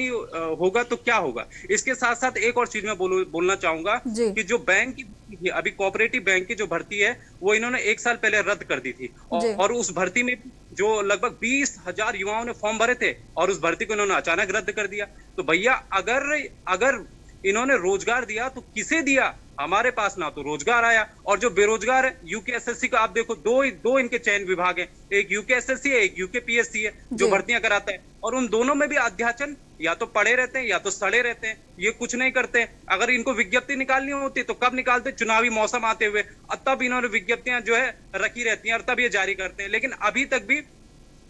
तो क्या होगा। इसके साथ साथ एक और चीज मैं बोलना चाहूंगा कि जो बैंक की अभी कोऑपरेटिव बैंक की जो भर्ती है वो इन्होंने 1 साल पहले रद्द कर दी थी, और उस भर्ती में जो लगभग 20,000 युवाओं ने फॉर्म भरे थे और उस भर्ती को इन्होंने अचानक रद्द कर दिया। तो भैया अगर इन्होंने रोजगार दिया तो किसे दिया? हमारे पास ना तो रोजगार आया, और जो बेरोजगार है यूकेएसएससी का आप देखो दो इनके चयन विभाग है, एक यूकेएसएससी है, एक यूकेपीएससी है जो भर्तियां कराता है, और उन दोनों में भी अध्याचन या तो पड़े रहते हैं या तो सड़े रहते हैं, ये कुछ नहीं करते। अगर इनको विज्ञप्ति निकालनी होती तो कब निकालते? चुनावी मौसम आते हुए, तब इन्होंने विज्ञप्तियां जो है रखी रहती हैं और तब ये जारी करते हैं। लेकिन अभी तक भी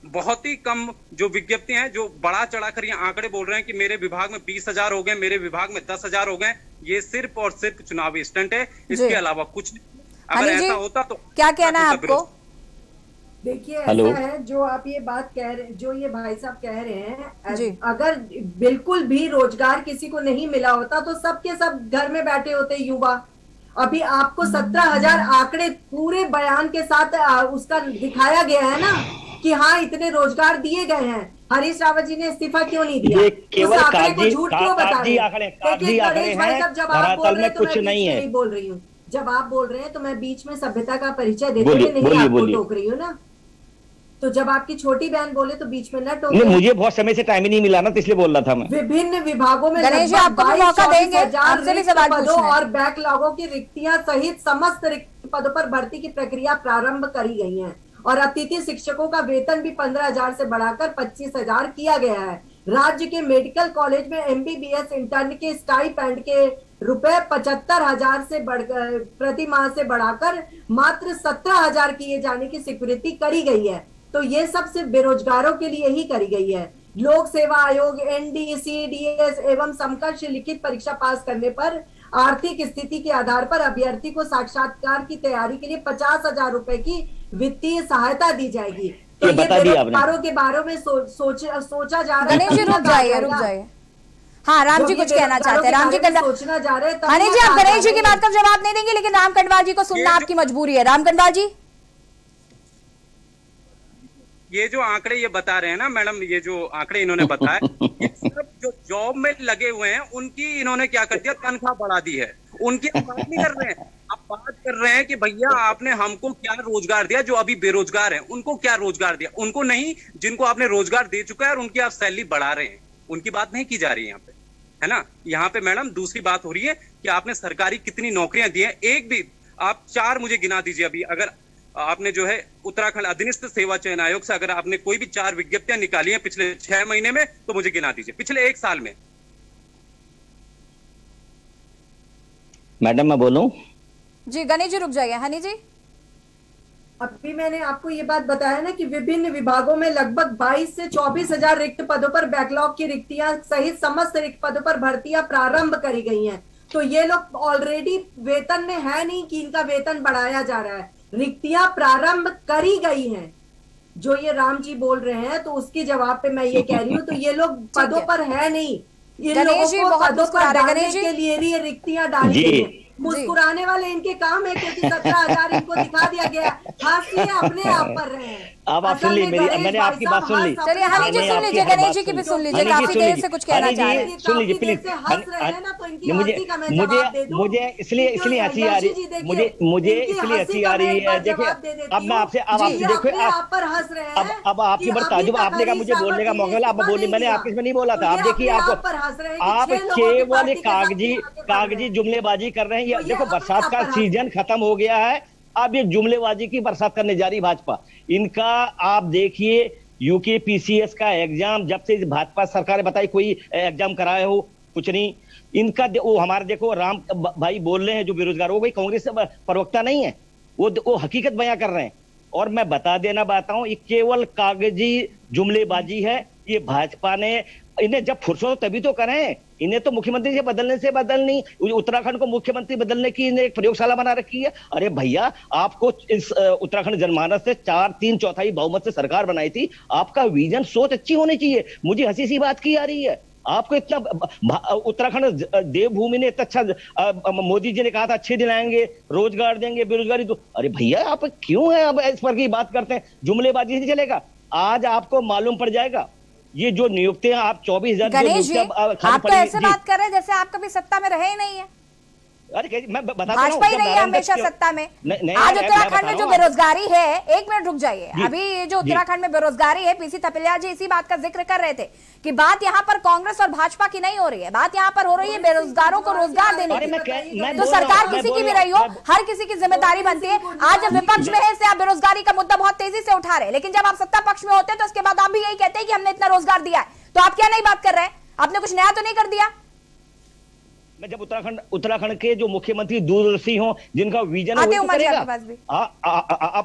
बहुत ही कम जो विज्ञप्तियां हैं, जो बढ़ा चढ़ाकर ये आंकड़े बोल रहे हैं कि मेरे विभाग में 20,000 हो गए, मेरे विभाग में 10,000 हो गए, ये सिर्फ और सिर्फ चुनावी स्टंट है, इसके अलावा कुछ नहीं। अगर ऐसा होता तो क्या कहना है आपको? देखिए, ऐसा है जो आप ये बात कह रहे, जो ये भाई साहब कह रहे हैं, अगर बिल्कुल भी रोजगार किसी को नहीं मिला होता तो सबके सब घर में बैठे होते युवा। अभी आपको 17,000 आंकड़े पूरे बयान के साथ उसका दिखाया गया है ना कि हाँ इतने रोजगार दिए गए हैं। हरीश रावत जी ने इस्तीफा क्यों नहीं दिया? उस आंकड़े को झूठ क्यों बता रहे हैं? जब आप बोल रहे हैं तो मैं नहीं बोल रही हूँ, जब आप बोल रहे हैं तो मैं बीच में सभ्यता का परिचय देते हुए नहीं आपको टोक रही हूँ ना। तो जब आपकी छोटी बहन बोले तो बीच में न टोके। मुझे बहुत समय से टाइम ही नहीं मिला ना, तो इसलिए बोल रहा था मैं। विभिन्न विभागों में गणेश जी आपको मौका देंगे पदों और बैकलॉगों की रिक्तियां सहित समस्त रिक्त पदों पर भर्ती की प्रक्रिया प्रारंभ करी गई है, और अतिथि शिक्षकों का वेतन भी 15,000 से बढ़ाकर 25,000 किया गया है। राज्य के मेडिकल कॉलेज में एमबीबीएस इंटर्न के स्टाइपेंड के रुपए 75,000 से बढ़कर प्रति माह से बढ़ाकर मात्र 17,000 किए जाने की स्वीकृति करी गई है। तो ये सब सिर्फ बेरोजगारों के लिए ही करी गई है। लोक सेवा आयोग, एनडीसी, डीएस एवं समकक्ष लिखित परीक्षा पास करने पर आर्थिक स्थिति के आधार पर अभ्यर्थी को साक्षात्कार की तैयारी के लिए 50,000 रुपए की वित्तीय सहायता दी जाएगी। तो ये बेरोजगारों के बारे में सोचा जा रहा है। गणेश जी रुक जाइए। हाँ, राम जी कुछ कहना चाहते हैं। राम जी सोचना जा रहे हैं। गणेश जी, आप गणेश जी की बात का जवाब नहीं देंगे, लेकिन राम कंडवाल जी को सुनना आपकी मजबूरी है। राम कंडवाल जी, ये जो आंकड़े ये बता रहे हैं ना मैडम, ये जो आंकड़े इन्होंने बताए, ये सिर्फ जो जॉब में लगे हुए हैं उनकी इन्होंने क्या कर दिया, तनख्वाह बढ़ा दी है। उनकी बात नहीं कर रहे हैं, आप बात कर रहे हैं कि भैया आपने हमको क्या रोजगार दिया, जो अभी बेरोजगार हैं उनको क्या रोजगार दिया, उनको नहीं, जिनको आपने रोजगार दे चुका है और उनकी आप सैलरी बढ़ा रहे हैं, उनकी बात नहीं की जा रही है यहाँ पे, है ना। यहाँ पे मैडम दूसरी बात हो रही है कि आपने सरकारी कितनी नौकरियां दी है। एक भी आप 4 मुझे गिना दीजिए। अभी अगर आपने जो है उत्तराखंड अधीनस्थ सेवा चयन आयोग से अगर आपने कोई भी 4 विज्ञप्तियां निकाली हैं पिछले 6 महीने में, तो मुझे गिना दीजिए पिछले 1 साल में। मैडम मैं बोलूं? जी गणेश जी रुक जाइए। हनी जी, अभी मैंने आपको ये बात बताया ना कि विभिन्न विभागों में लगभग 22 से 24 हजार रिक्त पदों पर बैकलॉग की रिक्तियां सहित समस्त रिक्त पदों पर भर्तियां प्रारंभ करी गई हैं। तो ये लोग ऑलरेडी वेतन में है नहीं कि इनका वेतन बढ़ाया जा रहा है, रिक्तियां प्रारंभ करी गई हैं। जो ये राम जी बोल रहे हैं तो उसके जवाब पे मैं ये कह रही हूँ, तो ये लोग पदों पर है नहीं, इन लोगों को पदों पर डालने के लिए ये रिक्तियां डाली गई हैं। मुस्कुराने वाले इनके काम है, क्योंकि 17,000 इनको दिखा दिया गया, हंसी अपने आप पर रहे हैं। अब आप सुन ली, मैंने आपकी बात सुन ली। चलिए हनी जी सुन लीजिए, गणेश जी की भी सुन लीजिए, काफी देर से कुछ कहना चाह रहे हैं। सुन लीजिए प्लीज। मुझे इसलिए हंसी आ रही, मुझे इसलिए हंसी आ रही है। देखिए अब मैं आपसे, अब आप देखो, अब आपकी बात ताजुब, आपने कहा मुझे बोलने का मौका मिला, अब बोली, मैंने आपके इसमें नहीं बोला था। आप देखिए, आप केवल कागजी जुमलेबाजी कर रहे हैं। देखो बरसात का सीजन खत्म हो गया है, अब ये जुमलेबाजी की बरसात करने जा रही भाजपा। इनका आप देखिए यूकेपीसीएस का एग्जाम, जब से भाजपा सरकार ने बताई कोई एग्जाम कराए हो, कुछ नहीं। इनका वो हमारे देखो राम भाई बोल रहे हैं जो बेरोजगार हो, भाई कांग्रेस से प्रवक्ता नहीं है, वो हकीकत बयां कर रहे हैं। और मैं बता देना चाहता हूं, ये केवल कागजी जुमलेबाजी है। ये भाजपा ने, इन्हें जब फुर्सत हो तभी तो करें। इन्हें तो मुख्यमंत्री से बदलनी, उत्तराखंड को मुख्यमंत्री बदलने की इन्हें एक प्रयोगशाला बना रखी है। अरे भैया, आपको इस उत्तराखंड जनमानस से 3/4 बहुमत से सरकार बनाई थी। आपका विजन, सोच अच्छी होनी चाहिए। मुझे हंसी सी बात की आ रही है, आपको इतना उत्तराखंड देवभूमि ने इतना अच्छा, मोदी जी ने कहा था अच्छे दिन आएंगे, रोजगार देंगे, बेरोजगारी तो, अरे भैया आप क्यों है अब इस पर की बात करते हैं? जुमलेबाजी नहीं चलेगा। आज आपको मालूम पड़ जाएगा, ये जो नियुक्तियां आप 24,000 गणेश जी, आप तो ऐसे बात कर रहे हैं जैसे आप कभी सत्ता में रहे ही नहीं है। अरे मैं बता भाजपा ही रही है हमेशा सत्ता में। आज उत्तराखंड में जो बेरोजगारी है, एक मिनट रुक जाइए, अभी ये जो उत्तराखंड में बेरोजगारी है, पीसी थपलियाल जी इसी बात का जिक्र कर रहे थे कि बात यहाँ पर कांग्रेस और भाजपा की नहीं हो रही है, बात यहाँ पर हो रही है बेरोजगारों को रोजगार देने की। तो सरकार किसी की भी रही हो, हर किसी की जिम्मेदारी बनती है। आज जब विपक्ष में है, आप बेरोजगारी का मुद्दा बहुत तेजी से उठा रहे हैं, लेकिन जब आप सत्ता पक्ष में होते हैं तो उसके बाद आप भी यही कहते हैं कि हमने इतना रोजगार दिया है। तो आप क्या नई बात कर रहे हैं? आपने कुछ नया तो नहीं कर दिया। मैं जब उत्तराखंड के जो मुख्यमंत्री दूरदर्शी हों, जिनका विजन है, वो करेगा।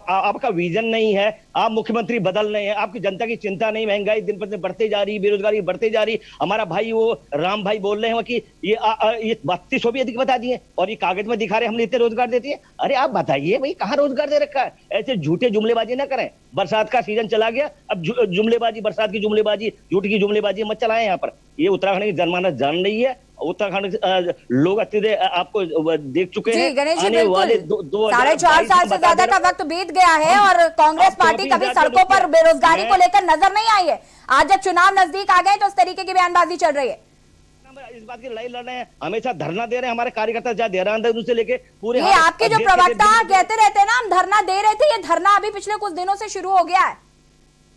आपका विजन नहीं है, आप मुख्यमंत्री बदल रहे हैं, आपकी जनता की चिंता नहीं, महंगाई दिन पर दिन बढ़ते जा रही, बेरोजगारी बढ़ते जा रही। हमारा भाई वो राम भाई बोल रहे हैं कि ये 3200 भी अधिक बता दिए और ये कागज में दिखा रहे हमने इतने रोजगार देते हैं। अरे आप बताइए भाई, कहाँ रोजगार दे रखा है? ऐसे झूठे जुमलेबाजी ना करें। बरसात का सीजन चला गया, अब जुमलेबाजी, बरसात की जुमलेबाजी, झूठ की जुमलेबाजी मत चलाएं यहाँ पर। ये उत्तराखंड की जनमानस जान रही है, उत्तराखंड लोग आपको देख चुके हैं। गणेश जी, बिल्कुल 4.5 साल से ज्यादा का वक्त बीत गया है और कांग्रेस पार्टी कभी सड़कों पर बेरोजगारी को लेकर नजर नहीं आई है। आज जब चुनाव नजदीक आ गए तो इस तरीके की बयानबाजी चल रही है। इस बात की लड़ाई लड़ रहे हैं, हमेशा धरना दे रहे हैं हमारे कार्यकर्ता, जहाँ देहरादून से लेके पूरे। ये आपके जो प्रवक्ता कहते रहते हैं ना, हम धरना दे रहे थे, ये धरना अभी पिछले कुछ दिनों से शुरू हो गया है।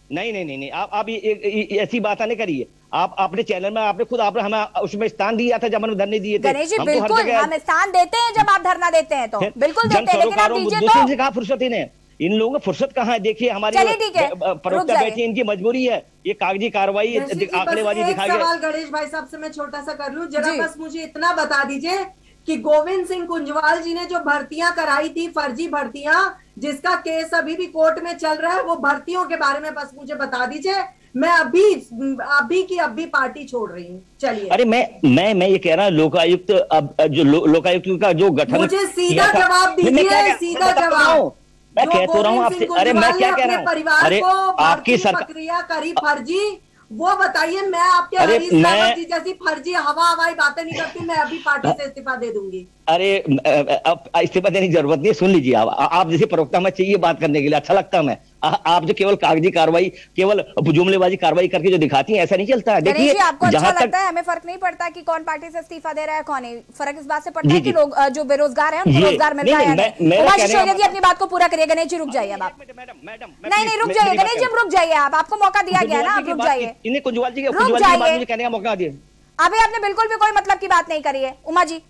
नहीं, आप ऐसी बात नहीं करिए। आप अपने चैनल में आपने खुद हमें उसमें स्थान दिया था जब हमने धरने दिए थे। गणेश जी, बिल्कुल हम स्थान देते हैं जब आप धरना देते हैं तो बिल्कुल देते हैं, लेकिन आप दीजिए तो। से कहा फुर्सत ही नहीं, इन लोगों को फुर्सत कहाँ है? देखिए हमारी प्रवक्ता बैठी, इनकी मजबूरी है, ये कागजी कार्रवाई, आंकड़ेबाजी दिखाई। सवाल गणेश भाई साहब से मैं छोटा सा कर लूं, जरा बस मुझे इतना बता दीजिए कि गोविंद सिंह कुंजवाल जी ने जो भर्तियां कराई थी, फर्जी भर्तियां, जिसका केस अभी भी कोर्ट में चल रहा है, वो भर्तियों के बारे में बस मुझे बता दीजिए। मैं अभी पार्टी छोड़ रही हूँ। चलिए। अरे मैं ये कह रहा हूँ, लोकायुक्त, अब जो लोकायुक्त का जो गठन, मुझे सीधा जवाब दीजिए, सीधा जवाब। मैं कह तो रहा हूँ आपसे, अरे मैं क्या कह रहा हूँ? परिवार को आपकी प्रक्रिया करी फर्जी, वो बताइए। मैं आपके हरीश रावत जी जैसी फर्जी हवाई बातें नहीं करती, मैं अभी पार्टी से इस्तीफा दे दूंगी। अरे इस्तीफा देने की जरूरत नहीं है, सुन लीजिए। आप जैसे प्रवक्ता में चाहिए बात करने के लिए, अच्छा लगता है। मैं आप जो केवल कागजी कार्रवाई, केवल जुमलेबाजी कार्रवाई करके जो दिखाती हैं, ऐसा नहीं चलता है। देखिए, आपको अच्छा लगता है, हमें फर्क नहीं पड़ता कि कौन पार्टी से इस्तीफा दे रहा है, कौन नहीं। फर्क इस बात से पड़ता है कि लोग जो बेरोजगार हैं उनको रोजगार मिल रहा है या नहीं। अपनी बात को पूरा करिए। गणेश जी रुक जाइए आप। नहीं, रुक जाइए गणेश जी, रुक जाइए आप, आपको मौका दिया गया ना, आप रुक जाइए। रुक जाइए, कहने का मौका दिया। अभी आपने बिल्कुल भी कोई मतलब की बात नहीं करी है। उमा जी,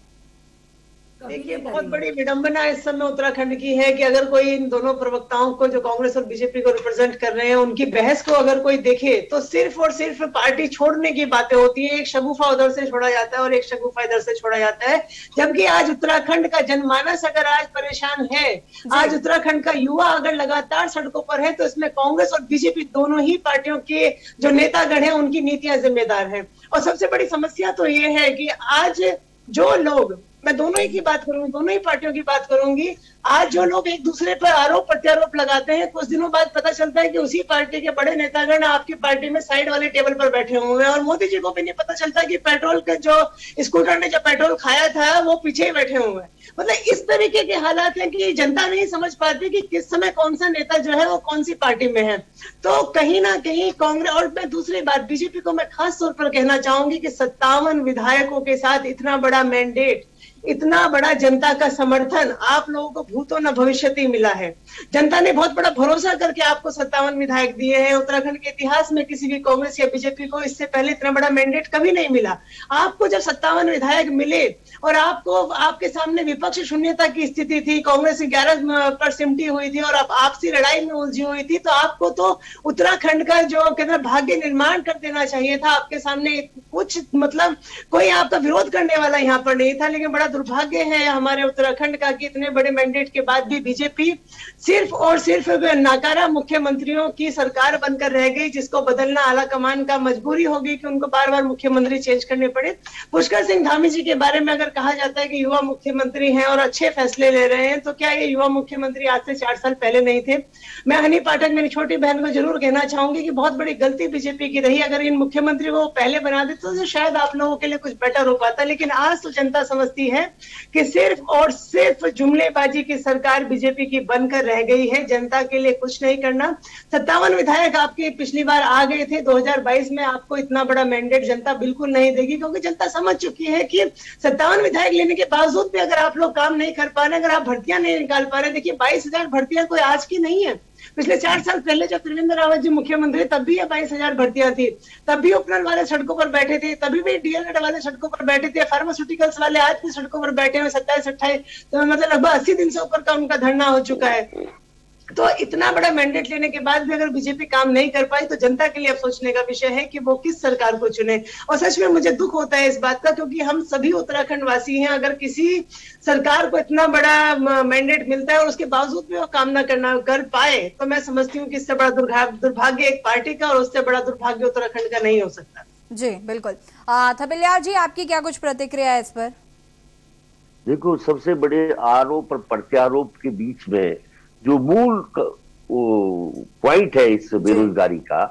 देखिए, बहुत बड़ी विडंबना इस समय उत्तराखंड की है कि अगर कोई इन दोनों प्रवक्ताओं को जो कांग्रेस और बीजेपी को रिप्रेजेंट कर रहे हैं उनकी बहस को अगर कोई देखे तो सिर्फ और सिर्फ पार्टी छोड़ने की बातें होती है। एक शगुफा उधर से छोड़ा जाता है और एक शगुफा इधर से छोड़ा जाता है, जबकि आज उत्तराखंड का जनमानस अगर आज परेशान है, आज उत्तराखंड का युवा अगर लगातार सड़कों पर है, तो इसमें कांग्रेस और बीजेपी दोनों ही पार्टियों के जो नेतागण हैं उनकी नीतियां जिम्मेदार हैं। और सबसे बड़ी समस्या तो ये है कि आज जो लोग, मैं दोनों ही की बात करूंगी, दोनों ही पार्टियों की बात करूंगी, आज जो लोग एक दूसरे पर आरोप प्रत्यारोप लगाते हैं, कुछ दिनों बाद पता चलता है कि उसी पार्टी के बड़े नेतागण आपकी पार्टी में साइड वाले टेबल पर बैठे हुए हैं। और मोदी जी को भी नहीं पता चलता कि पेट्रोल के जो स्कूटर ने जो पेट्रोल खाया था वो पीछे ही बैठे हुए हैं। मतलब इस तरीके के हालात हैं कि जनता नहीं समझ पाती कि किस समय कौन सा नेता जो है वो कौन सी पार्टी में है। तो कहीं ना कहीं कांग्रेस, और मैं दूसरी बात बीजेपी को मैं खास तौर पर कहना चाहूंगी कि 57 विधायकों के साथ इतना बड़ा मैंडेट, इतना बड़ा जनता का समर्थन आप लोगों को भूतो न भविष्यति मिला है। जनता ने बहुत बड़ा भरोसा करके आपको 57 विधायक दिए हैं। उत्तराखंड के इतिहास में किसी भी कांग्रेस या बीजेपी को इससे पहले इतना बड़ा मैंडेट कभी नहीं मिला। आपको जब 57 विधायक मिले और आपको, आपके सामने विपक्ष शून्यता की स्थिति थी, कांग्रेस 11 पर सिमटी हुई थी और अब आपसी लड़ाई में उलझी हुई थी, तो आपको तो उत्तराखंड का जो कहते हैं भाग्य निर्माण कर देना चाहिए था। आपके सामने कुछ मतलब कोई आपका विरोध करने वाला यहाँ पर नहीं था। लेकिन बड़ा दुर्भाग्य है हमारे उत्तराखंड का कि इतने बड़े मैंडेट के बाद भी बीजेपी सिर्फ और सिर्फ नाकारा मुख्यमंत्रियों की सरकार बनकर रह गई, जिसको बदलना आला कमान का मजबूरी हो गई कि उनको बार बार मुख्यमंत्री चेंज करने पड़े। पुष्कर सिंह धामी जी के बारे में अगर कहा जाता है कि युवा मुख्यमंत्री हैं और अच्छे फैसले ले रहे हैं, तो क्या ये युवा मुख्यमंत्री आज से 4 साल पहले नहीं थे? मैं हनी पाठक, मेरी छोटी बहन को जरूर कहना चाहूंगी कि बहुत बड़ी गलती बीजेपी की रही। अगर इन मुख्यमंत्री को पहले बना देते तो शायद आप लोगों के लिए कुछ बेटर हो पाता। लेकिन आज तो जनता समझती है कि सिर्फ और सिर्फ जुमलेबाजी की सरकार बीजेपी की बनकर रह गई है, जनता के लिए कुछ नहीं करना। 57 विधायक आपके पिछली बार आ गए थे 2022 में, आपको इतना बड़ा मैंडेट जनता बिल्कुल नहीं देगी, क्योंकि जनता समझ चुकी है कि 57 विधायक लेने के बावजूद भी अगर आप लोग काम नहीं कर पा रहे, अगर आप भर्तियां नहीं निकाल पा रहे, देखिए 22,000 भर्तियां कोई आज की नहीं है। पिछले 4 साल पहले जब त्रिवेंद्र रावत जी मुख्यमंत्री, तब भी 22,000 भर्तियां थी, तब भी उपनल वाले सड़कों पर बैठे थे, तभी भी डीएलएड वाले सड़कों पर बैठे थे, फार्मास्यूटिकल्स वाले आज भी सड़कों पर बैठे हुए 27-28, तो मतलब लगभग 80 दिन से ऊपर का उनका धरना हो चुका है। तो इतना बड़ा मैंडेट लेने के बाद भी अगर बीजेपी काम नहीं कर पाई, तो जनता के लिए अब सोचने का विषय है कि वो किस सरकार को चुने। और सच में मुझे दुख होता है इस बात का, क्योंकि हम सभी उत्तराखंड वासी हैं। अगर किसी सरकार को इतना बड़ा मैंडेट मिलता है और उसके बावजूद भी वो काम ना कर पाए, तो मैं समझती हूँ कि इससे बड़ा दुर्भाग्य एक पार्टी का और उससे बड़ा दुर्भाग्य उत्तराखंड का नहीं हो सकता। जी बिल्कुल। थपलियाल जी, आपकी क्या कुछ प्रतिक्रिया है इस पर? देखो, सबसे बड़े आरोप और प्रत्यारोप के बीच में जो मूल पॉइंट है इस बेरोजगारी का,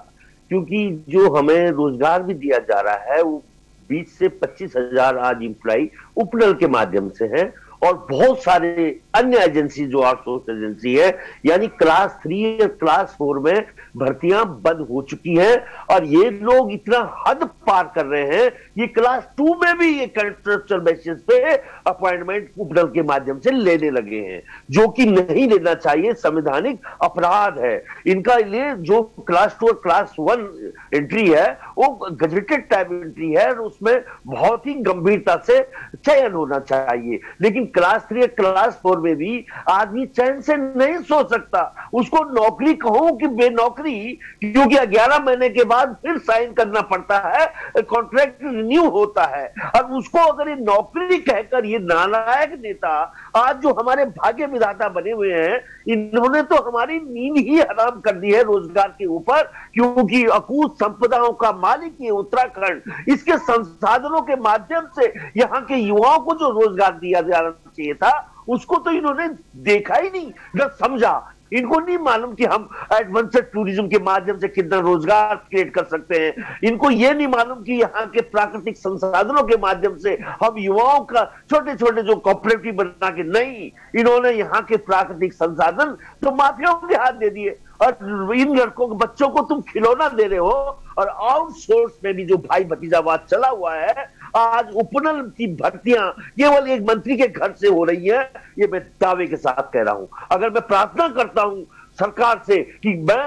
क्योंकि जो हमें रोजगार भी दिया जा रहा है वो 20 से 25,000 आज एम्प्लॉय उपनल के माध्यम से है, और बहुत सारे अन्य एजेंसी जो आउटसोर्स एजेंसी है, यानी क्लास 3 और क्लास 4 में भर्तियां बंद हो चुकी हैं। और ये लोग इतना हद पार कर रहे हैं, ये क्लास 2 में भी ये कंट्रेक्चुअल बेसिस पे अपॉइंटमेंट उपनल के माध्यम से लेने लगे हैं, जो कि नहीं लेना चाहिए, संवैधानिक अपराध है इनका। लिए जो क्लास 2 और क्लास 1 एंट्री है वो गजेटेड टाइप एंट्री है, और उसमें बहुत ही गंभीरता से चयन होना चाहिए। लेकिन क्लास 3 क्लास 4 में भी आदमी चैन से नहीं सो सकता। उसको नौकरी कहूं कि बेनौकरी, क्योंकि 11 महीने के बाद फिर साइन करना पड़ता है, कॉन्ट्रैक्ट रिन्यू होता है। और उसको अगर ये नौकरी कहकर ये नालायक नेता आज जो हमारे भाग्य विधाता बने हुए हैं, इन्होंने तो हमारी नींद ही हराम कर दी है रोजगार के ऊपर, क्योंकि अकूत संपदाओं का मालिक ये उत्तराखंड, इसके संसाधनों के माध्यम से यहाँ के युवाओं को जो रोजगार दिया जाना चाहिए था उसको तो इन्होंने देखा ही नहीं, न समझा। इनको नहीं मालूम कि हम एडवांस्ड टूरिज्म के माध्यम से कितना रोजगार क्रिएट कर सकते हैं। इनको ये नहीं मालूम कि यहाँ के प्राकृतिक संसाधनों के माध्यम से हम युवाओं का छोटे छोटे जो कोऑपरेटिव बना के, नहीं, इन्होंने यहाँ के प्राकृतिक संसाधन तो माफियाओं के हाथ दे दिए। और इन लड़कों को, बच्चों को तुम खिलौना दे रहे हो। और आउटसोर्स में भी जो भाई भतीजावाद चला हुआ है, आज उपनल की भर्तियां केवल एक मंत्री के घर से हो रही है, ये मैं दावे के साथ कह रहा हूं। अगर मैं प्रार्थना करता हूं सरकार से कि मैं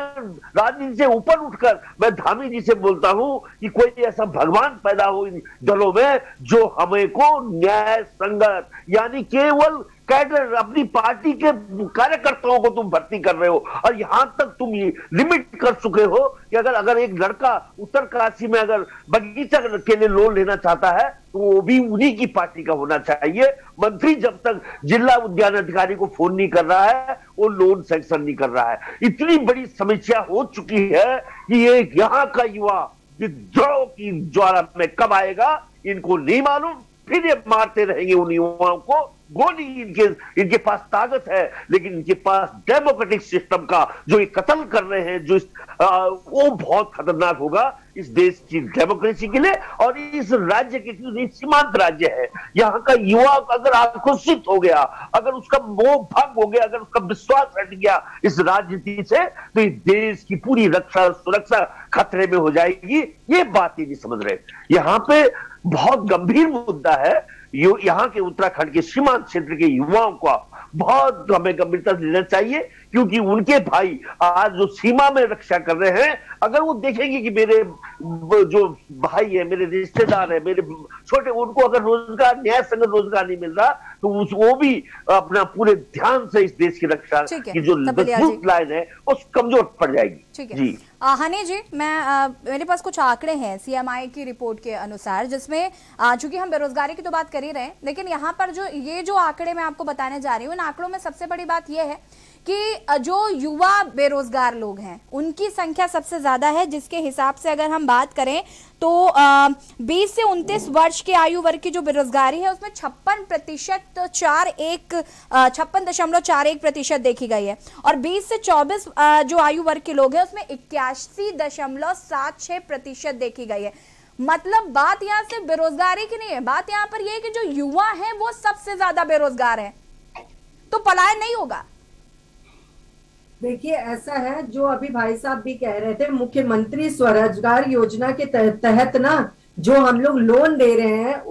राजनीति से ऊपर उठकर मैं धामी जी से बोलता हूं कि कोई ऐसा भगवान पैदा हो इन दलों में जो हमें को न्याय संगत, यानी केवल कैडर अपनी पार्टी के कार्यकर्ताओं को तुम भर्ती कर रहे हो, और यहां तक तुम ये लिमिट कर चुके हो कि अगर एक लड़का उत्तरकाशी में अगर बगीचा के लिए लोन लेना चाहता है तो वो भी उन्हीं की पार्टी का होना चाहिए। मंत्री जब तक जिला उद्यान अधिकारी को फोन नहीं कर रहा है वो लोन सैंक्शन नहीं कर रहा है। इतनी बड़ी समस्या हो चुकी है कि ये यहाँ का युवा विद्रोह की ज्वाला में कब आएगा इनको नहीं मालूम। फिर ये मारते रहेंगे उन युवाओं को गोली, इनके पास ताकत है लेकिन इनके पास डेमोक्रेटिक सिस्टम का जो ये कत्ल कर रहे हैं वो बहुत खतरनाक होगा इस देश की डेमोक्रेसी के लिए और इस राज्य के, क्योंकि सीमांत राज्य है। यहाँ का युवा अगर आक्रोशित हो गया, अगर उसका मोह भंग हो गया, अगर उसका विश्वास हट गया इस राजनीति से, तो इस देश की पूरी रक्षा सुरक्षा खतरे में हो जाएगी। ये बात ही नहीं समझ रहे। यहाँ पे बहुत गंभीर मुद्दा है। यहाँ के उत्तराखंड के सीमांत क्षेत्र के युवाओं का बहुत हमें गंभीरता से लेना चाहिए, क्योंकि उनके भाई आज जो सीमा में रक्षा कर रहे हैं, अगर वो देखेंगे कि मेरे जो भाई है, मेरे रिश्तेदार है, मेरे छोटे, उनको अगर रोजगार, न्याय संगत रोजगार नहीं मिल रहा तो वो भी अपना पूरे ध्यान से इस देश की रक्षा की जो मजबूत लाइन है उस कमजोर पड़ जाएगी। ठीक है जी। हनी जी, मेरे पास कुछ आंकड़े हैं सीएमआई की रिपोर्ट के अनुसार, जिसमें चूंकि हम बेरोजगारी की तो बात कर ही रहे हैं, लेकिन यहाँ पर जो आंकड़े मैं आपको बताने जा रही हूँ, इन आंकड़ों में सबसे बड़ी बात यह है कि जो युवा बेरोजगार लोग हैं उनकी संख्या सबसे ज्यादा है, जिसके हिसाब से अगर हम बात करें तो 20 से 29 वर्ष के आयु वर्ग की जो बेरोजगारी है उसमें 56.41% देखी गई है, और 20 से 24 जो आयु वर्ग के लोग हैं उसमें 81.76% देखी गई है। मतलब बात यहाँ से बेरोजगारी की नहीं है, बात यहाँ पर यह है कि जो युवा है वो सबसे ज्यादा बेरोजगार है, तो पलायन नहीं होगा। देखिए ऐसा है, जो अभी भाई साहब भी कह रहे थे, मुख्यमंत्री स्वरोजगार योजना के तहत ना जो हम लोग लोन दे रहे हैं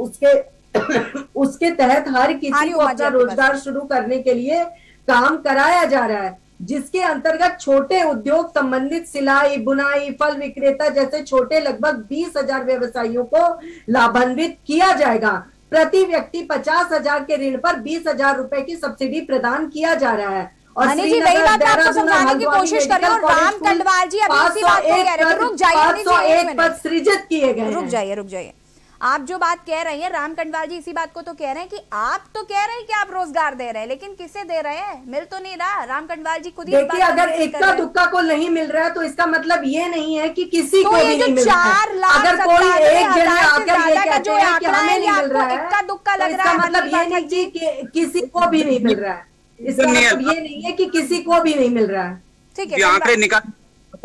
उसके तहत हर किसी को अपना रोजगार शुरू करने के लिए काम कराया जा रहा है, जिसके अंतर्गत छोटे उद्योग संबंधित सिलाई, बुनाई, फल विक्रेता जैसे छोटे लगभग 20,000 व्यवसायियों को लाभान्वित किया जाएगा। प्रति व्यक्ति 50,000 के ऋण पर 20,000 रुपए की सब्सिडी प्रदान किया जा रहा है। और हनी जी वही बात आपको समझाने की कोशिश कर रहे हो। राम कंडवाल जी अभी इसी बात को कह रहे थे, रुक जाइए, 501 पद सृजित किए गए। रुक जाइए, आप जो बात कह रही हैं, राम कंडवाल जी इसी बात को तो कह रहे हैं कि आप तो कह रहे हैं कि आप रोजगार दे रहे हैं, लेकिन किसे दे रहे हैं? मिल तो नहीं रहा। राम कंडवाल जी खुद ही देखिए, अगर इक्का दुक्का को नहीं मिल रहा है तो इसका मतलब ये नहीं है कि किसी को भी नहीं मिल रहा है। अगर कोई एक जने आकर ये कहते हैं कि हमें नहीं मिल रहा है, इक्का दुक्का लग रहा है, मतलब ये नहीं कि किसी को भी नहीं मिल रहा है। इसका मतलब ये नहीं है कि किसी को भी नहीं मिल रहा है। ठीक है, आंकड़े निकाल,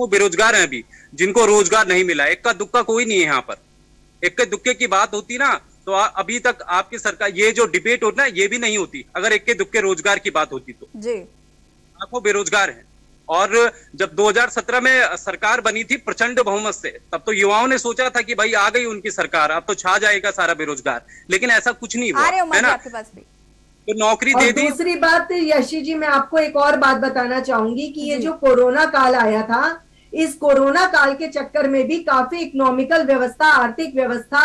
बेरोजगार हैं अभी, जिनको रोजगार नहीं मिला, इक्का दुक्का कोई नहीं है यहाँ पर। इक्के दुक्के की बात होती ना तो अभी तक आपकी सरकार, ये जो डिबेट होती ना, ये भी नहीं होती अगर इक्के दुक्के रोजगार की बात होती तो। जी, लाखों बेरोजगार हैं। और जब 2017 में सरकार बनी थी प्रचंड बहुमत से, तब तो युवाओं ने सोचा था कि भाई आ गई उनकी सरकार, अब तो छा जाएगा सारा बेरोजगार, लेकिन ऐसा कुछ नहीं हुआ, है ना। तो नौकरी दे दी। दूसरी बात यशी जी, मैं आपको एक और बात बताना चाहूंगी कि ये जो कोरोना काल आया था, इस कोरोना काल के चक्कर में भी काफी इकोनॉमिकल व्यवस्था, आर्थिक व्यवस्था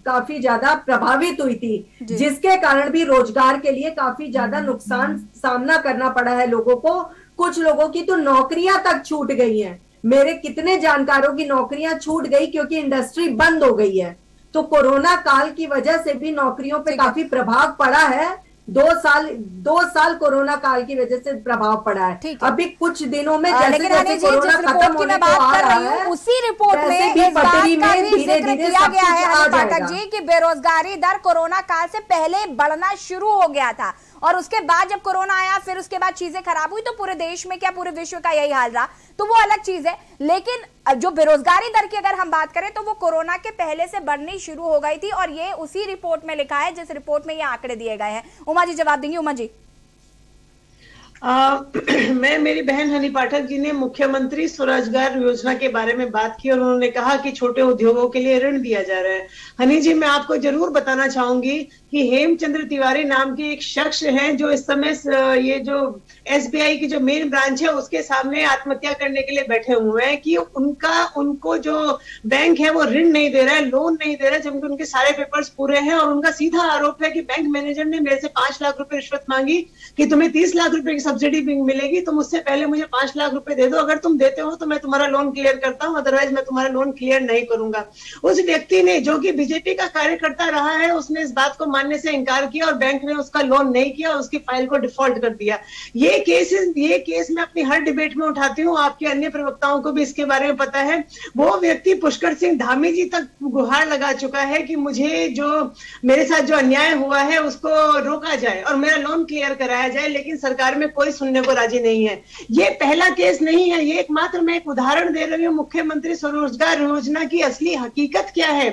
काफी ज्यादा प्रभावित हुई थी, जिसके कारण भी रोजगार के लिए काफी ज्यादा नुकसान सामना करना पड़ा है लोगों को। कुछ लोगों की तो नौकरियां तक छूट गई हैं। मेरे कितने जानकारों की नौकरियां छूट गई क्योंकि इंडस्ट्री बंद हो गई है। तो कोरोना काल की वजह से भी नौकरियों पे काफी प्रभाव पड़ा है। 2 साल कोरोना काल की वजह से प्रभाव पड़ा है। अभी कुछ दिनों में जैसे कोरोना खत्म होने को आ रहा है, उसी रिपोर्ट में इस बात का भी जिक्र किया गया है हनी पाठक जी कि बेरोजगारी दर कोरोना काल से पहले बढ़ना शुरू हो गया था, और उसके बाद जब कोरोना आया फिर उसके बाद चीजें खराब हुई, तो पूरे देश में क्या पूरे विश्व का यही हाल रहा, तो वो अलग चीज है। लेकिन जो बेरोजगारी दर की अगर हम बात करें तो वो कोरोना के पहले से बढ़नी शुरू हो गई थी, और ये उसी रिपोर्ट में लिखा है जिस रिपोर्ट में ये आंकड़े दिए गए हैं। उमा जी जवाब देंगी। उमा जी, मेरी बहन हनी पाठक जी ने मुख्यमंत्री स्वरोजगार योजना के बारे में बात की और उन्होंने कहा कि छोटे उद्योगों के लिए ऋण दिया जा रहा है। हनी जी, मैं आपको जरूर बताना चाहूंगी कि हेमचंद्र तिवारी नाम के एक शख्स हैं जो इस समय ये जो SBI की जो मेन ब्रांच है उसके सामने आत्महत्या करने के लिए बैठे हुए हैं कि उनको जो बैंक है वो ऋण नहीं दे रहा है, लोन नहीं दे रहा है, जबकि उनके सारे पेपर्स पूरे हैं। और उनका सीधा आरोप है कि बैंक मैनेजर ने मेरे से 5 लाख रुपए रिश्वत मांगी कि तुम्हें 30 लाख रुपए की सब्सिडी मिलेगी, तुम उससे पहले मुझे 5 लाख रुपए दे दो, अगर तुम देते हो तो मैं तुम्हारा लोन क्लियर करता हूं, अदरवाइज मैं तुम्हारा लोन क्लियर नहीं करूंगा। उस व्यक्ति ने, जो कि बीजेपी का कार्यकर्ता रहा है, उसने इस बात को मानने से इनकार किया और बैंक ने उसका लोन नहीं किया, उसकी फाइल को डिफॉल्ट कर दिया। ये केस मैं अपनी हर डिबेट में उठाती हूँ, आपके अन्य प्रवक्ताओं को भी इसके बारे में पता है। वो व्यक्ति पुष्कर सिंह धामी जी तक गुहार लगा चुका है कि मुझे जो मेरे साथ जो अन्याय हुआ है उसको रोका जाए और मेरा लोन क्लियर कराया जाए, लेकिन सरकार में कोई सुनने को राजी नहीं है। ये पहला केस नहीं है, ये एकमात्र मैं एक उदाहरण दे रही हूँ। मुख्यमंत्री स्वरोजगार योजना की असली हकीकत क्या है?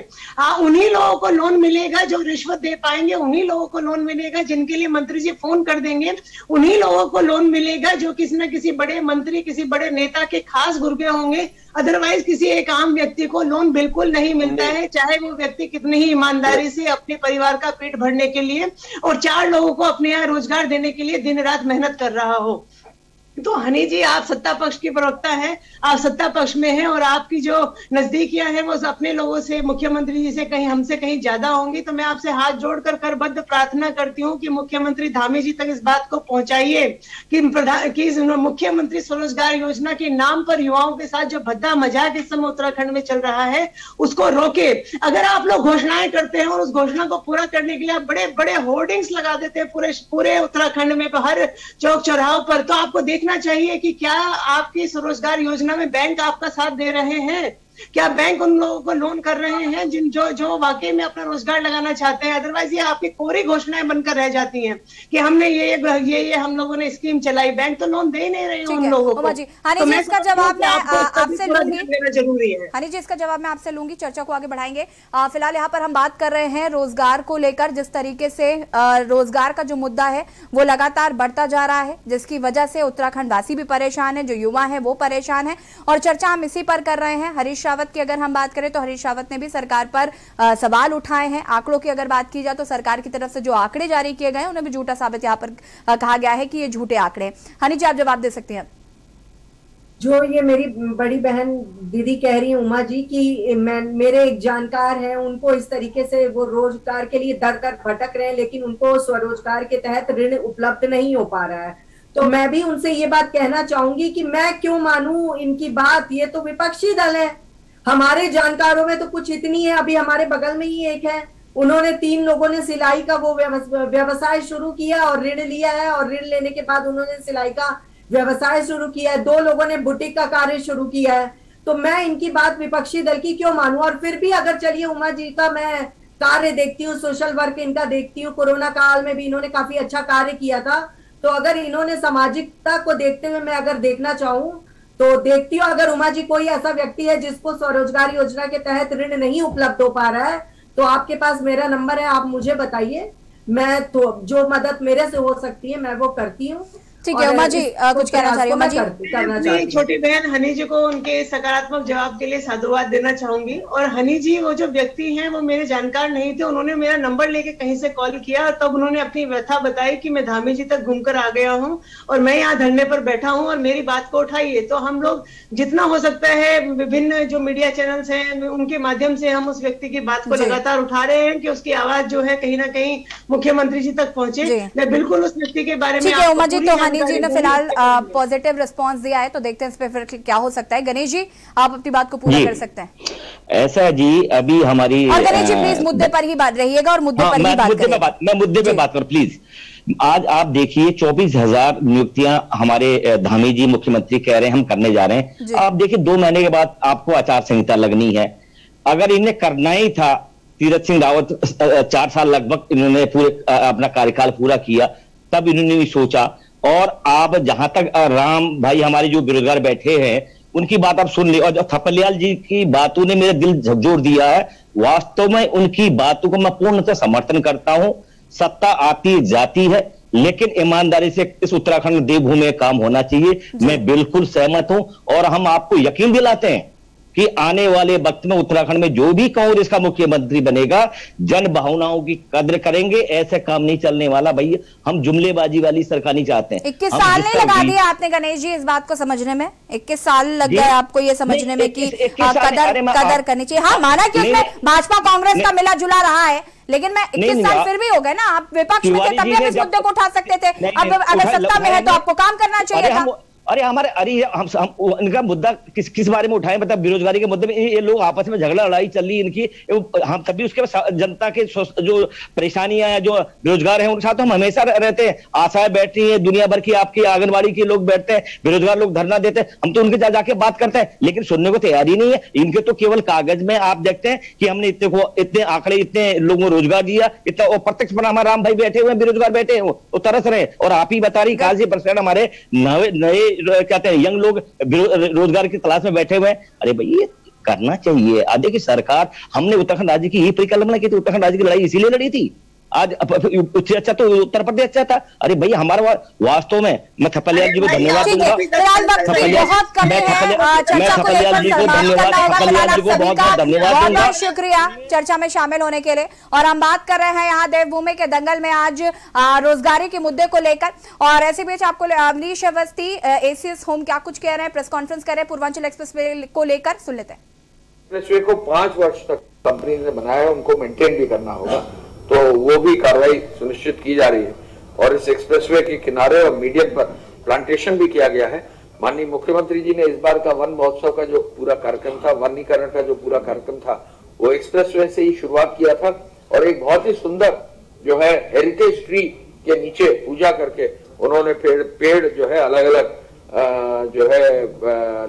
उन्हीं लोगों को लोन मिलेगा जो रिश्वत दे पाएंगे, उन्हीं लोगों को लोन मिलेगा जिनके लिए मंत्री जी फोन कर देंगे, उन्हीं लोगों को लोन मिलेगा जो किसी न किसी बड़े मंत्री, किसी बड़े नेता के खास गुर्गे होंगे। अदरवाइज किसी एक आम व्यक्ति को लोन बिल्कुल नहीं मिलता है, चाहे वो व्यक्ति कितनी ही ईमानदारी से अपने परिवार का पेट भरने के लिए और 4 लोगों को अपने यहाँ रोजगार देने के लिए दिन रात मेहनत कर रहा हो। तो हनी जी, आप सत्ता पक्ष की प्रवक्ता हैं, आप सत्ता पक्ष में हैं और आपकी जो नजदीकियां हैं वो अपने लोगों से, मुख्यमंत्री जी से कहीं हमसे कहीं ज्यादा होंगी। तो मैं आपसे हाथ जोड़कर करबद्ध प्रार्थना करती हूं कि मुख्यमंत्री धामी जी तक इस बात को पहुंचाइए कि मुख्यमंत्री स्वरोजगार योजना के नाम पर युवाओं के साथ जो भद्दा मजाक इस समय उत्तराखंड में चल रहा है उसको रोके। अगर आप लोग घोषणाएं करते हैं और उस घोषणा को पूरा करने के लिए आप बड़े बड़े होर्डिंग्स लगा देते हैं पूरे उत्तराखंड में, हर चौक चौराहों पर, तो आपको देखना चाहिए कि क्या आपकी स्वरोजगार योजना में बैंक आपका साथ दे रहे हैं? क्या बैंक उन लोगों को लोन कर रहे हैं जो वाकई में अपना रोजगार लगाना चाहते हैं? अदरवाइज ये आपकी कोरी घोषणाएं बनकर रह जाती हैं कि हमने ये हम लोगों ने स्कीम चलाई, बैंक तो लोन दे ही नहीं रहे उन लोगों को। हनी जी, इसका जवाब मैं आपसे लूंगी, जरूरी है। हनी जी, इसका जवाब मैं आपसे लूंगी, चर्चा को आगे बढ़ाएंगे। फिलहाल यहाँ पर हम बात कर रहे हैं रोजगार को लेकर। जिस तरीके से रोजगार का जो मुद्दा है वो लगातार बढ़ता जा रहा है, जिसकी वजह से उत्तराखंड वासी भी परेशान है, जो युवा है वो परेशान है, और चर्चा हम इसी पर कर रहे हैं। हरीश रावत की अगर हम बात करें तो हरीश रावत ने भी सरकार पर सवाल उठाए हैं। आंकड़ों की अगर बात की जाए तो सरकार की तरफ से जो आंकड़े जारी किए गए उन्हें भी झूठा साबित यहाँ पर कहा गया है कि ये झूठे आंकड़े। हनी जी, आप जवाब दे सकते हैं। जो ये मेरी बड़ी बहन दीदी कह रही है उमा जी की, मेरे एक जानकार हैं, उनको इस तरीके से वो रोजगार के लिए दर दर भटक रहे हैं, लेकिन उनको स्वरोजगार के तहत ऋण उपलब्ध नहीं हो पा रहा है। तो मैं भी उनसे ये बात कहना चाहूंगी कि मैं क्यों मानूं इनकी बात, ये तो विपक्षी दल है। हमारे जानकारों में तो कुछ इतनी है, अभी हमारे बगल में ही एक है, उन्होंने 3 लोगों ने सिलाई का वो व्यवसाय शुरू किया और ऋण लिया है, और ऋण लेने के बाद उन्होंने सिलाई का व्यवसाय शुरू किया है। 2 लोगों ने बुटीक का कार्य शुरू किया है। तो मैं इनकी बात विपक्षी दल की क्यों मानूं? और फिर भी अगर चलिए उमा जी का मैं कार्य देखती हूँ, सोशल वर्क इनका देखती हूँ, कोरोना काल में भी इन्होंने काफी अच्छा कार्य किया था। तो अगर इन्होंने सामाजिकता को देखते हुए मैं अगर देखना चाहूँ तो देखती हूँ, अगर उमा जी कोई ऐसा व्यक्ति है जिसको स्वरोजगार योजना के तहत ऋण नहीं उपलब्ध हो पा रहा है, तो आपके पास मेरा नंबर है, आप मुझे बताइए, मैं तो जो मदद मेरे से हो सकती है मैं वो करती हूँ। ठीक है उमा जी, कुछ कहना चाह रही हूँ? उमा जी, छोटी बहन हनी जी को उनके सकारात्मक जवाब के लिए साधुवाद देना चाहूंगी। और हनी जी वो जो व्यक्ति हैं वो मेरे जानकार नहीं थे, उन्होंने मेरा नंबर लेके कहीं से कॉल किया और तब उन्होंने अपनी व्यथा बताई कि मैं धामी जी तक घूमकर आ गया हूँ और मैं यहाँ धरने पर बैठा हूँ और मेरी बात को उठाइए। तो हम लोग जितना हो सकता है विभिन्न जो मीडिया चैनल्स हैं उनके माध्यम से हम उस व्यक्ति की बात को लगातार उठा रहे हैं कि उसकी आवाज जो है कहीं ना कहीं मुख्यमंत्री जी तक पहुंचे। मैं बिल्कुल उस व्यक्ति के बारे में जी ने फिलहाल पॉजिटिव रिस्पांस दिया है, तो देखते हैं इस पे फिर क्या हो सकता है। गणेश जी, आप अपनी बात को पूरा कर सकते हैं। ऐसा जी, अभी हमारी और गणेश जी प्लीज मुद्दे पर ही बात रहिएगा और मुद्दे पर ही बात करें। मैं मुद्दे पे बात करूं प्लीज। आज आप देखिए 24,000 नियुक्तियां हमारे धामी जी मुख्यमंत्री कह रहे हैं हम करने जा रहे हैं। आप देखिए 2 महीने के बाद आपको आचार संहिता लगनी है। अगर इन्हें करना ही था, तीरथ सिंह रावत 4 साल लगभग इन्होंने पूरे अपना कार्यकाल पूरा किया, तब इन्होंने भी सोचा। और आप जहां तक राम भाई हमारे जो बेरोजगार बैठे हैं उनकी बात आप सुन ली, और जो थपलियाल जी की बातों ने मेरे दिल झकझोर दिया है। वास्तव में उनकी बातों को मैं पूर्णतः समर्थन करता हूं। सत्ता आती जाती है, लेकिन ईमानदारी से इस उत्तराखंड देवभूमि में काम होना चाहिए। मैं बिल्कुल सहमत हूं और हम आपको यकीन दिलाते हैं कि आने वाले वक्त में उत्तराखंड में जो भी कांग्रेस का मुख्यमंत्री बनेगा, जन भावनाओं की कद्र करेंगे। ऐसे काम नहीं चलने वाला भाई, हम जुमलेबाजी वाली सरकार नहीं चाहते हैं। 21 साल नहीं लगा दिए आपने गणेश जी इस बात को समझने में? 21 साल लग गए आपको ये समझने में कि कदर करनी चाहिए। हाँ, माना कि उसमें भाजपा कांग्रेस का मिला जुला रहा है, लेकिन मैं 21 साल फिर भी हो गए ना। आप विपक्ष में थे तब भी इस मुद्दे को उठा सकते थे, अब अगर सत्ता में है तो आपको काम करना चाहिए था। अरे हम इनका मुद्दा किस बारे में उठाएं? मतलब बेरोजगारी के मुद्दे में ये लोग आपस में झगड़ा लड़ाई चल रही है इनकी, हम तभी उसके जनता के जो परेशानियां हैं, जो बेरोजगार हैं उनके साथ हम हमेशा रहते हैं। आशाएं बैठी हैं, दुनिया भर की आपकी आंगनबाड़ी के लोग बैठते हैं, बेरोजगार लोग धरना देते हैं, हम तो उनके जाके बात करते हैं, लेकिन सुनने को तैयार ही नहीं है। इनके तो केवल कागज में आप देखते हैं कि हमने इतने आंकड़े, इतने लोगों को रोजगार दिया, इतना, और प्रत्यक्ष बनामा राम भाई बैठे हुए बेरोजगार बैठे हैं, वो तरस रहे। और आप ही बता रही 81% हमारे नए कहते हैं यंग लोग रोजगार की तलाश में बैठे हुए हैं। अरे भाई ये करना चाहिए। आज देखिए सरकार, हमने उत्तराखंड राज्य की यही परिकल्पना की थी, उत्तराखंड राज्य की लड़ाई इसीलिए लड़ी थी। आज उससे अच्छा तो उत्तर प्रदेश अच्छा था। अरे भाई हमारा वास्तव में, मैं थपलियाल जी को धन्यवाद दूंगा, बहुत शुक्रिया चर्चा में शामिल होने के लिए। और हम बात कर रहे हैं यहाँ देवभूमि के दंगल में आज रोजगारी के मुद्दे को लेकर। और ऐसे बीच आपको अमरीश अवस्थी एसीएस होम क्या कुछ कह रहे हैं, प्रेस कॉन्फ्रेंस कर रहे हैं पूर्वांचल एक्सप्रेसवे को लेकर, सुन लेते हैं। एक्सप्रेसवे को 5 वर्ष तक कंपनी ने बनाया, उनको मेंटेन भी करना होगा, तो वो भी कार्रवाई सुनिश्चित की जा रही है। और इस एक्सप्रेसवे के किनारे और मीडियम पर प्लांटेशन भी किया गया है। माननीय मुख्यमंत्री जी ने इस बार का वन महोत्सव का जो पूरा कार्यक्रम था, वनीकरण का जो पूरा कार्यक्रम था, वो एक्सप्रेसवे से ही शुरुआत किया था। और एक बहुत ही सुंदर जो है हेरिटेज ट्री के नीचे पूजा करके उन्होंने पेड़ जो है अलग अलग जो है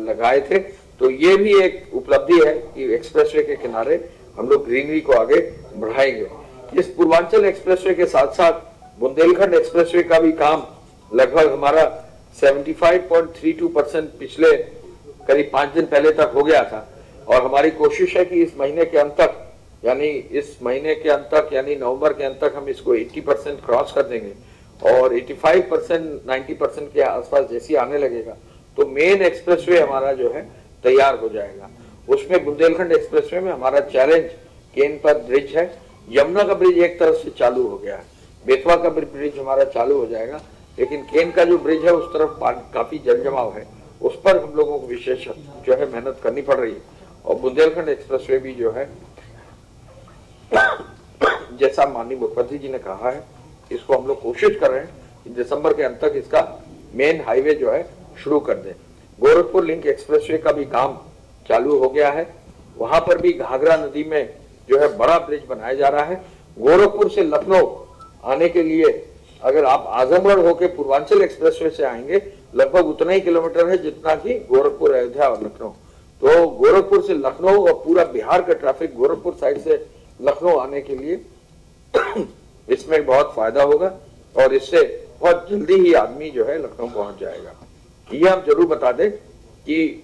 लगाए थे। तो ये भी एक उपलब्धि है कि एक्सप्रेसवे के किनारे हम लोग ग्रीनरी को आगे बढ़ाएंगे। इस पूर्वांचल एक्सप्रेसवे के साथ साथ बुंदेलखंड एक्सप्रेसवे का भी काम लगभग हमारा 75.32% पिछले करीब 5 दिन पहले तक हो गया था। और हमारी कोशिश है कि इस महीने के अंत तक, यानी नवंबर के अंत तक हम इसको 80% क्रॉस कर देंगे। और 85% 90% के आसपास जैसे आने लगेगा तो मेन एक्सप्रेसवे हमारा जो है तैयार हो जाएगा। उसमें बुंदेलखंड एक्सप्रेसवे में हमारा चैलेंज केन पर ब्रिज है, यमुना का ब्रिज एक तरफ से चालू हो गया है, बेतवा का ब्रिज हमारा चालू हो जाएगा, लेकिन केन का जो ब्रिज है उस तरफ काफी जल जमाव है, उस पर हम लोगों को विशेष जो है मेहनत करनी पड़ रही है। और बुंदेलखंड एक्सप्रेसवे भी जो है जैसा माननीय मुख्यमंत्री जी ने कहा है, इसको हम लोग कोशिश कर रहे हैं कि दिसंबर के अंत तक इसका मेन हाईवे जो है शुरू कर दें। गोरखपुर लिंक एक्सप्रेसवे का भी काम चालू हो गया है, वहां पर भी घाघरा नदी में जो है बड़ा ब्रिज बनाया जा रहा है। गोरखपुर से लखनऊ आने के लिए अगर आप आजमगढ़ होकर पूर्वांचल एक्सप्रेसवे से आएंगे, लगभग उतना ही किलोमीटर है जितना कि गोरखपुर, अयोध्या और लखनऊ। तो गोरखपुर से लखनऊ और पूरा बिहार का ट्रैफिक गोरखपुर साइड से लखनऊ आने के लिए इसमें बहुत फायदा होगा और इससे बहुत जल्दी ही आदमी जो है लखनऊ पहुंच जाएगा। ये हम जरूर बता दें कि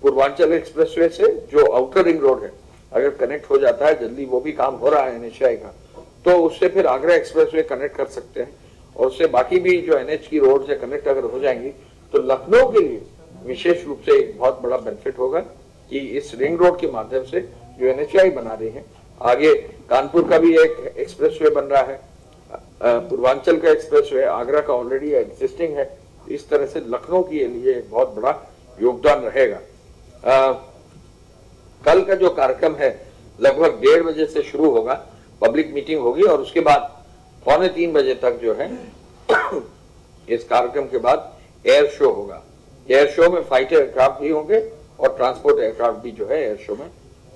पूर्वांचल एक्सप्रेसवे से जो आउटर रिंग रोड है अगर कनेक्ट हो जाता है जल्दी, वो भी काम हो रहा है NHAI का, तो उससे फिर आगरा एक्सप्रेसवे कनेक्ट कर सकते हैं और उससे बाकी भी जो NH की रोड से कनेक्ट अगर हो जाएंगी तो लखनऊ के लिए विशेष रूप से एक बहुत बड़ा बेनिफिट होगा कि इस रिंग रोड के माध्यम से जो NHAI बना रही है, आगे कानपुर का भी एक एक्सप्रेसवे बन रहा है, पूर्वांचल का एक्सप्रेसवे, आगरा का ऑलरेडी एग्जिस्टिंग है। इस तरह से लखनऊ के लिए एक बहुत बड़ा योगदान रहेगा। कल का जो कार्यक्रम है लगभग 1:30 बजे से शुरू होगा, पब्लिक मीटिंग होगी और उसके बाद 2:45 बजे तक जो है इस कार्यक्रम के बाद एयर शो होगा। एयर शो में फाइटर एयरक्राफ्ट भी होंगे और ट्रांसपोर्ट एयरक्राफ्ट भी जो है एयर शो में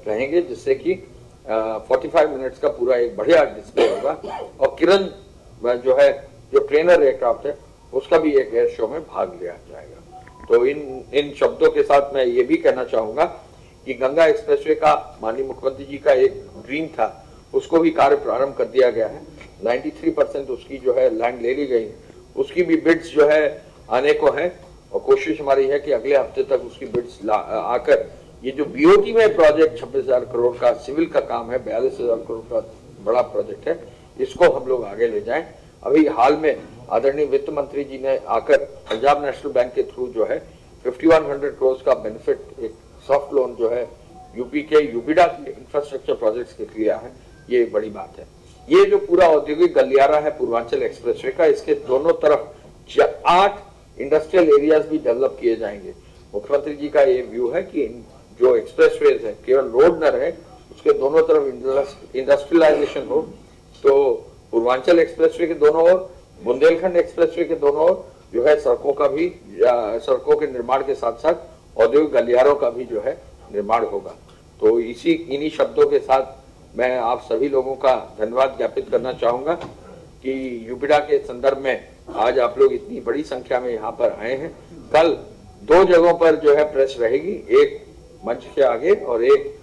रहेंगे, जिससे कि 45 मिनट्स का पूरा एक बढ़िया डिस्प्ले होगा। और किरण जो है, जो ट्रेनर एयरक्राफ्ट है, उसका भी एक एयर शो में भाग लिया जाएगा। तो इन शब्दों के साथ मैं ये भी कहना चाहूंगा कि गंगा एक्सप्रेसवे का माननीय मुख्यमंत्री जी का एक ड्रीम था, उसको भी कार्य प्रारंभ कर दिया गया है। 93% उसकी जो है लैंड ले ली गई है, उसकी भी बिड्स जो है आने को है और कोशिश हमारी है कि अगले हफ्ते तक उसकी बिड्स आकर ये जो BOT में प्रोजेक्ट 26,000 करोड़ का सिविल का काम है, 42,000 करोड़ का बड़ा प्रोजेक्ट है, इसको हम लोग आगे ले जाएं। अभी हाल में आदरणीय वित्त मंत्री जी ने आकर पंजाब नेशनल बैंक के थ्रू जो है 5100 करोड़ का बेनिफिट, एक सॉफ्ट लोन जो है यूपी के यूपीडा के इंफ्रास्ट्रक्चर प्रोजेक्ट्स के किया है, ये एक बड़ी बात है। ये जो पूरा औद्योगिक गलियारा है पूर्वांचल एक्सप्रेसवे का, इसके दोनों तरफ 8 इंडस्ट्रियल एरियाज भी डेवलप किए जाएंगे। मुख्यमंत्री जी का ये व्यू है कि जो एक्सप्रेसवेज है केवल रोड न रहे, उसके दोनों तरफ इंडस्ट्रियलाइजेशन हो। तो पूर्वांचल एक्सप्रेसवे के दोनों ओर, बुंदेलखंड एक्सप्रेसवे के दोनों ओर जो है सड़कों का भी, सड़कों के निर्माण के साथ साथ औद्योगिक गलियारों का भी जो है निर्माण होगा। तो इन्हीं शब्दों के साथ मैं आप सभी लोगों का धन्यवाद ज्ञापित करना चाहूंगा कि यूपीडा के संदर्भ में आज आप लोग इतनी बड़ी संख्या में यहाँ पर आए हैं। कल 2 जगहों पर जो है प्रेस रहेगी, एक मंच के आगे और एक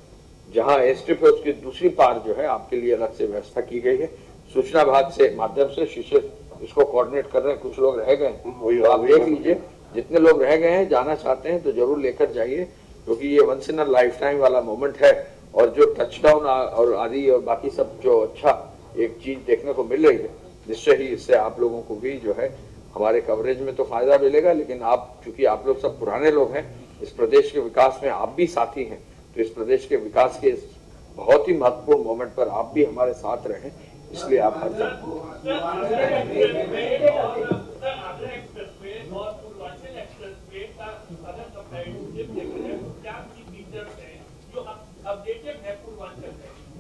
जहाँ एयरस्ट्रिप है उसकी दूसरी पार जो है आपके लिए अलग से व्यवस्था की गई है। सूचना विभाग से माध्यम से शिक्षक इसको कोऑर्डिनेट कर रहे हैं। कुछ लोग रह गए हैं, तो आप देख लीजिए, जितने लोग रह गए हैं जाना चाहते हैं तो जरूर लेकर जाइए, क्योंकि ये once in a lifetime वाला मोमेंट है। और जो टचडाउन और आदि और बाकी सब जो अच्छा एक चीज देखने को मिल रही है, निश्चय ही इससे आप लोगों को भी जो है हमारे कवरेज में तो फायदा मिलेगा, लेकिन आप चूंकि आप लोग सब पुराने लोग हैं, इस प्रदेश के विकास में आप भी साथी हैं, तो इस प्रदेश के विकास के इस बहुत ही महत्वपूर्ण मोमेंट पर आप भी हमारे साथ रहें, इसलिए आप हर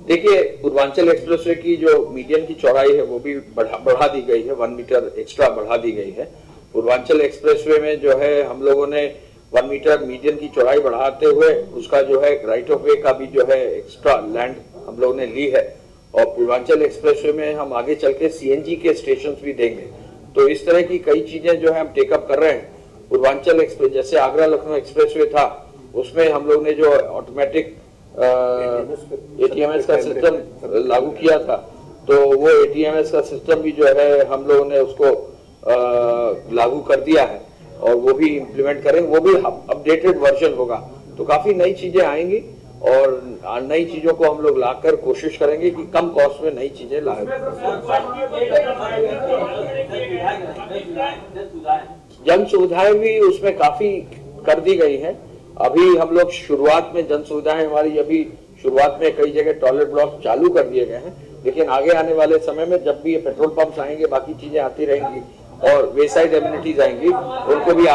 देखिए, पूर्वांचल एक्सप्रेसवे की जो मीडियन की चौड़ाई है वो भी बढ़ा दी गई है, 1 मीटर एक्स्ट्रा बढ़ा दी गई है। पूर्वांचल एक्सप्रेसवे में जो है हम लोगों ने 1 मीटर मीडियन की चौड़ाई बढ़ाते हुए उसका जो है राइट ऑफ वे का भी जो है एक्स्ट्रा लैंड हम लोगों ने ली है। और पूर्वांचल एक्सप्रेसवे में हम आगे चल के CNG के स्टेशन भी देंगे। तो इस तरह की कई चीजें जो है हम टेकअप कर रहे हैं। पूर्वांचल एक्सप्रेस, जैसे आगरा लखनऊ एक्सप्रेसवे था, उसमें हम लोग ने जो ऑटोमेटिक ATMS का सिस्टम लागू किया था, तो वो ATMS का सिस्टम भी जो है हम लोगों ने उसको लागू कर दिया है और वो भी इम्प्लीमेंट करेंगे। वो भी अपडेटेड वर्जन होगा। तो काफी नई चीजें आएंगी और नई चीजों को हम लोग लाकर कोशिश करेंगे कि कम कॉस्ट में नई चीजें लाएं। जन सुविधाएं भी उसमें काफी कर दी गई हैं। अभी हम लोग शुरुआत में जन सुविधाएं हमारी अभी शुरुआत में कई जगह टॉयलेट ब्लॉक चालू कर दिए गए हैं, लेकिन आगे आने वाले समय में जब भी ये पेट्रोल पंप्स आएंगे, बाकी चीजें आती रहेंगी और वेसाइड एमिनिटीज आएंगी, उनको भी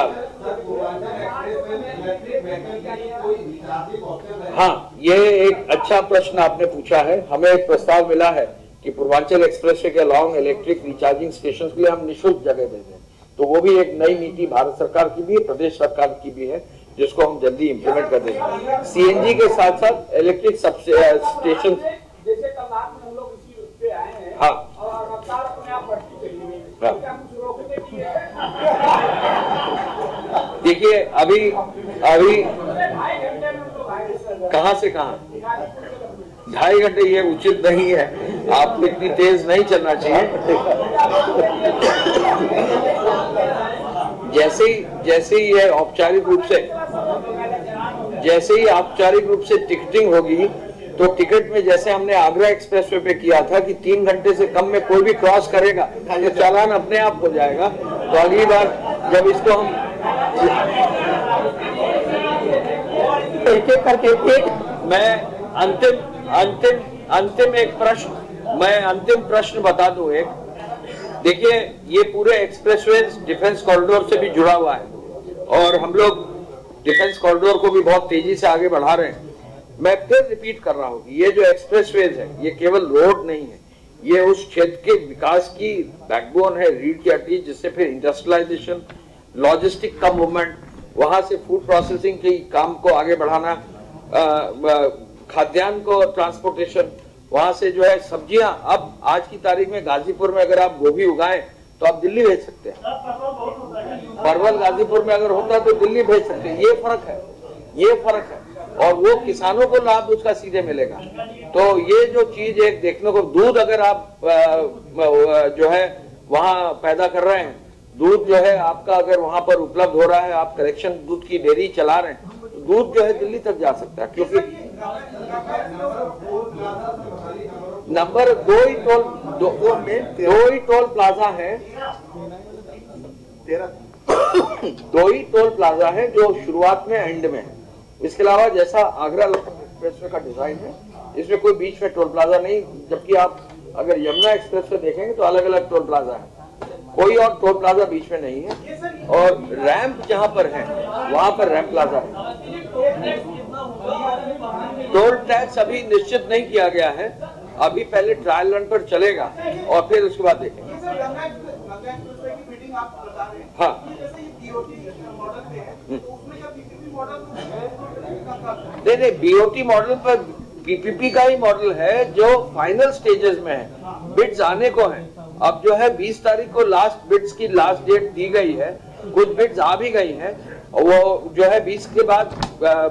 हाँ, ये एक अच्छा प्रश्न आपने पूछा है। हमें एक प्रस्ताव मिला है कि पूर्वांचल एक्सप्रेसवे के अलॉन्ग इलेक्ट्रिक रिचार्जिंग स्टेशन के लिए हम निःशुल्क जगह दे दें। तो वो भी एक नई नीति भारत सरकार की भी है, प्रदेश सरकार की भी है, जिसको हम जल्दी इम्प्लीमेंट कर देंगे। CNG के साथ साथ इलेक्ट्रिक स्टेशन, जैसे कल रात में हम लोग इसी रूट पे आए हैं, हाँ, और रफ्तार अपने आप बढ़ती चली गई। देखिए अभी कहां से कहां 2.5 घंटे, ये उचित नहीं है, आपको इतनी तेज नहीं चलना चाहिए। जैसे ही ये औपचारिक रूप से टिकटिंग होगी, तो टिकट में जैसे हमने आगरा एक्सप्रेसवे पे किया था कि 3 घंटे से कम में कोई भी क्रॉस करेगा तो चालान अपने आप हो जाएगा। तो अगली बार जब इसको हम एक-एक करके मैं अंतिम प्रश्न बता दूं एक। देखिए, ये पूरे एक्सप्रेसवे डिफेंस कॉरिडोर से भी जुड़ा हुआ है और हम लोग डिफेंस कॉरिडोर को भी बहुत तेजी से आगे बढ़ा रहे हैं। मैं फिर रिपीट कर रहा हूँ कि ये जो एक्सप्रेसवेज है, ये केवल रोड नहीं है, ये उस क्षेत्र के विकास की बैकबोन है, रीढ़ की हड्डी, जिससे फिर इंडस्ट्रियलाइजेशन, लॉजिस्टिक का मूवमेंट, वहां से फूड प्रोसेसिंग के काम को आगे बढ़ाना, खाद्यान्न को ट्रांसपोर्टेशन, वहां से जो है सब्जियां। अब आज की तारीख में गाजीपुर में अगर आप गोभी उगाएं तो आप दिल्ली भेज सकते हैं। परवल गाजीपुर में अगर होता है तो दिल्ली भेज सकते हैं। ये फर्क है और वो किसानों को लाभ उसका सीधे मिलेगा। तो ये जो चीज एक देखने को, दूध अगर आप जो है वहां पैदा कर रहे हैं, दूध जो है आपका अगर वहां पर उपलब्ध हो रहा है, आप कलेक्शन दूध की डेयरी चला रहे हैं, तो दूध जो है दिल्ली तक जा सकता है। क्योंकि नंबर 2 ही टोल प्लाजा है, 2 ही टोल प्लाजा है जो शुरुआत में एंड में है। इसके अलावा जैसा आगरा एक्सप्रेसवे का डिजाइन है। इसमें कोई बीच में टोल प्लाजा नहीं, जबकि आप अगर यमुना एक्सप्रेसवे देखेंगे तो अलग अलग टोल प्लाजा है, कोई और टोल प्लाजा बीच में नहीं है। और रैंप जहां पर है वहां पर रैंप प्लाजा है। टोल टैक्स अभी निश्चित नहीं किया गया है, अभी पहले ट्रायल रन पर चलेगा और फिर उसके बाद देखेंगे। हाँ, नहीं, बीओटी मॉडल पर पीपीपी का ही मॉडल है जो फाइनल स्टेजेस में है, बिड्स आने को है। अब जो है 20 तारीख को लास्ट बिड्स की लास्ट डेट दी गई है, कुछ बिड्स आ भी गई हैं, वो जो है 20 के बाद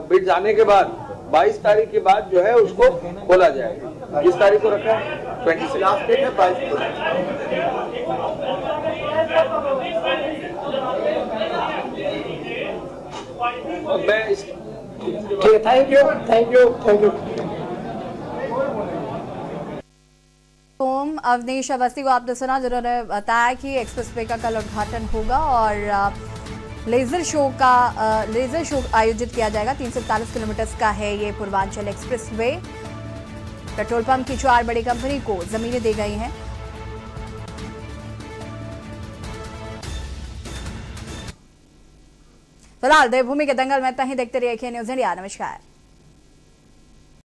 बिड्स आने के बाद 22 तारीख के बाद जो है उसको खोला जाएगा। किस तारीख को रखा है? 26 लास्ट डेट है 22 को। मैं थैंक यू। अवनीश अवस्थी को आपने सुना, जिन्होंने बताया कि एक्सप्रेसवे का कल उद्घाटन होगा और लेजर शो आयोजित किया जाएगा। 341 किलोमीटर का है ये पूर्वांचल एक्सप्रेसवे। पेट्रोल पंप की 4 बड़ी कंपनी को जमीनें दी गई हैं। फिलहाल देवभूमि के दंगल में इतना ही। देखते रहिए के न्यूज़ इंडिया। नमस्कार।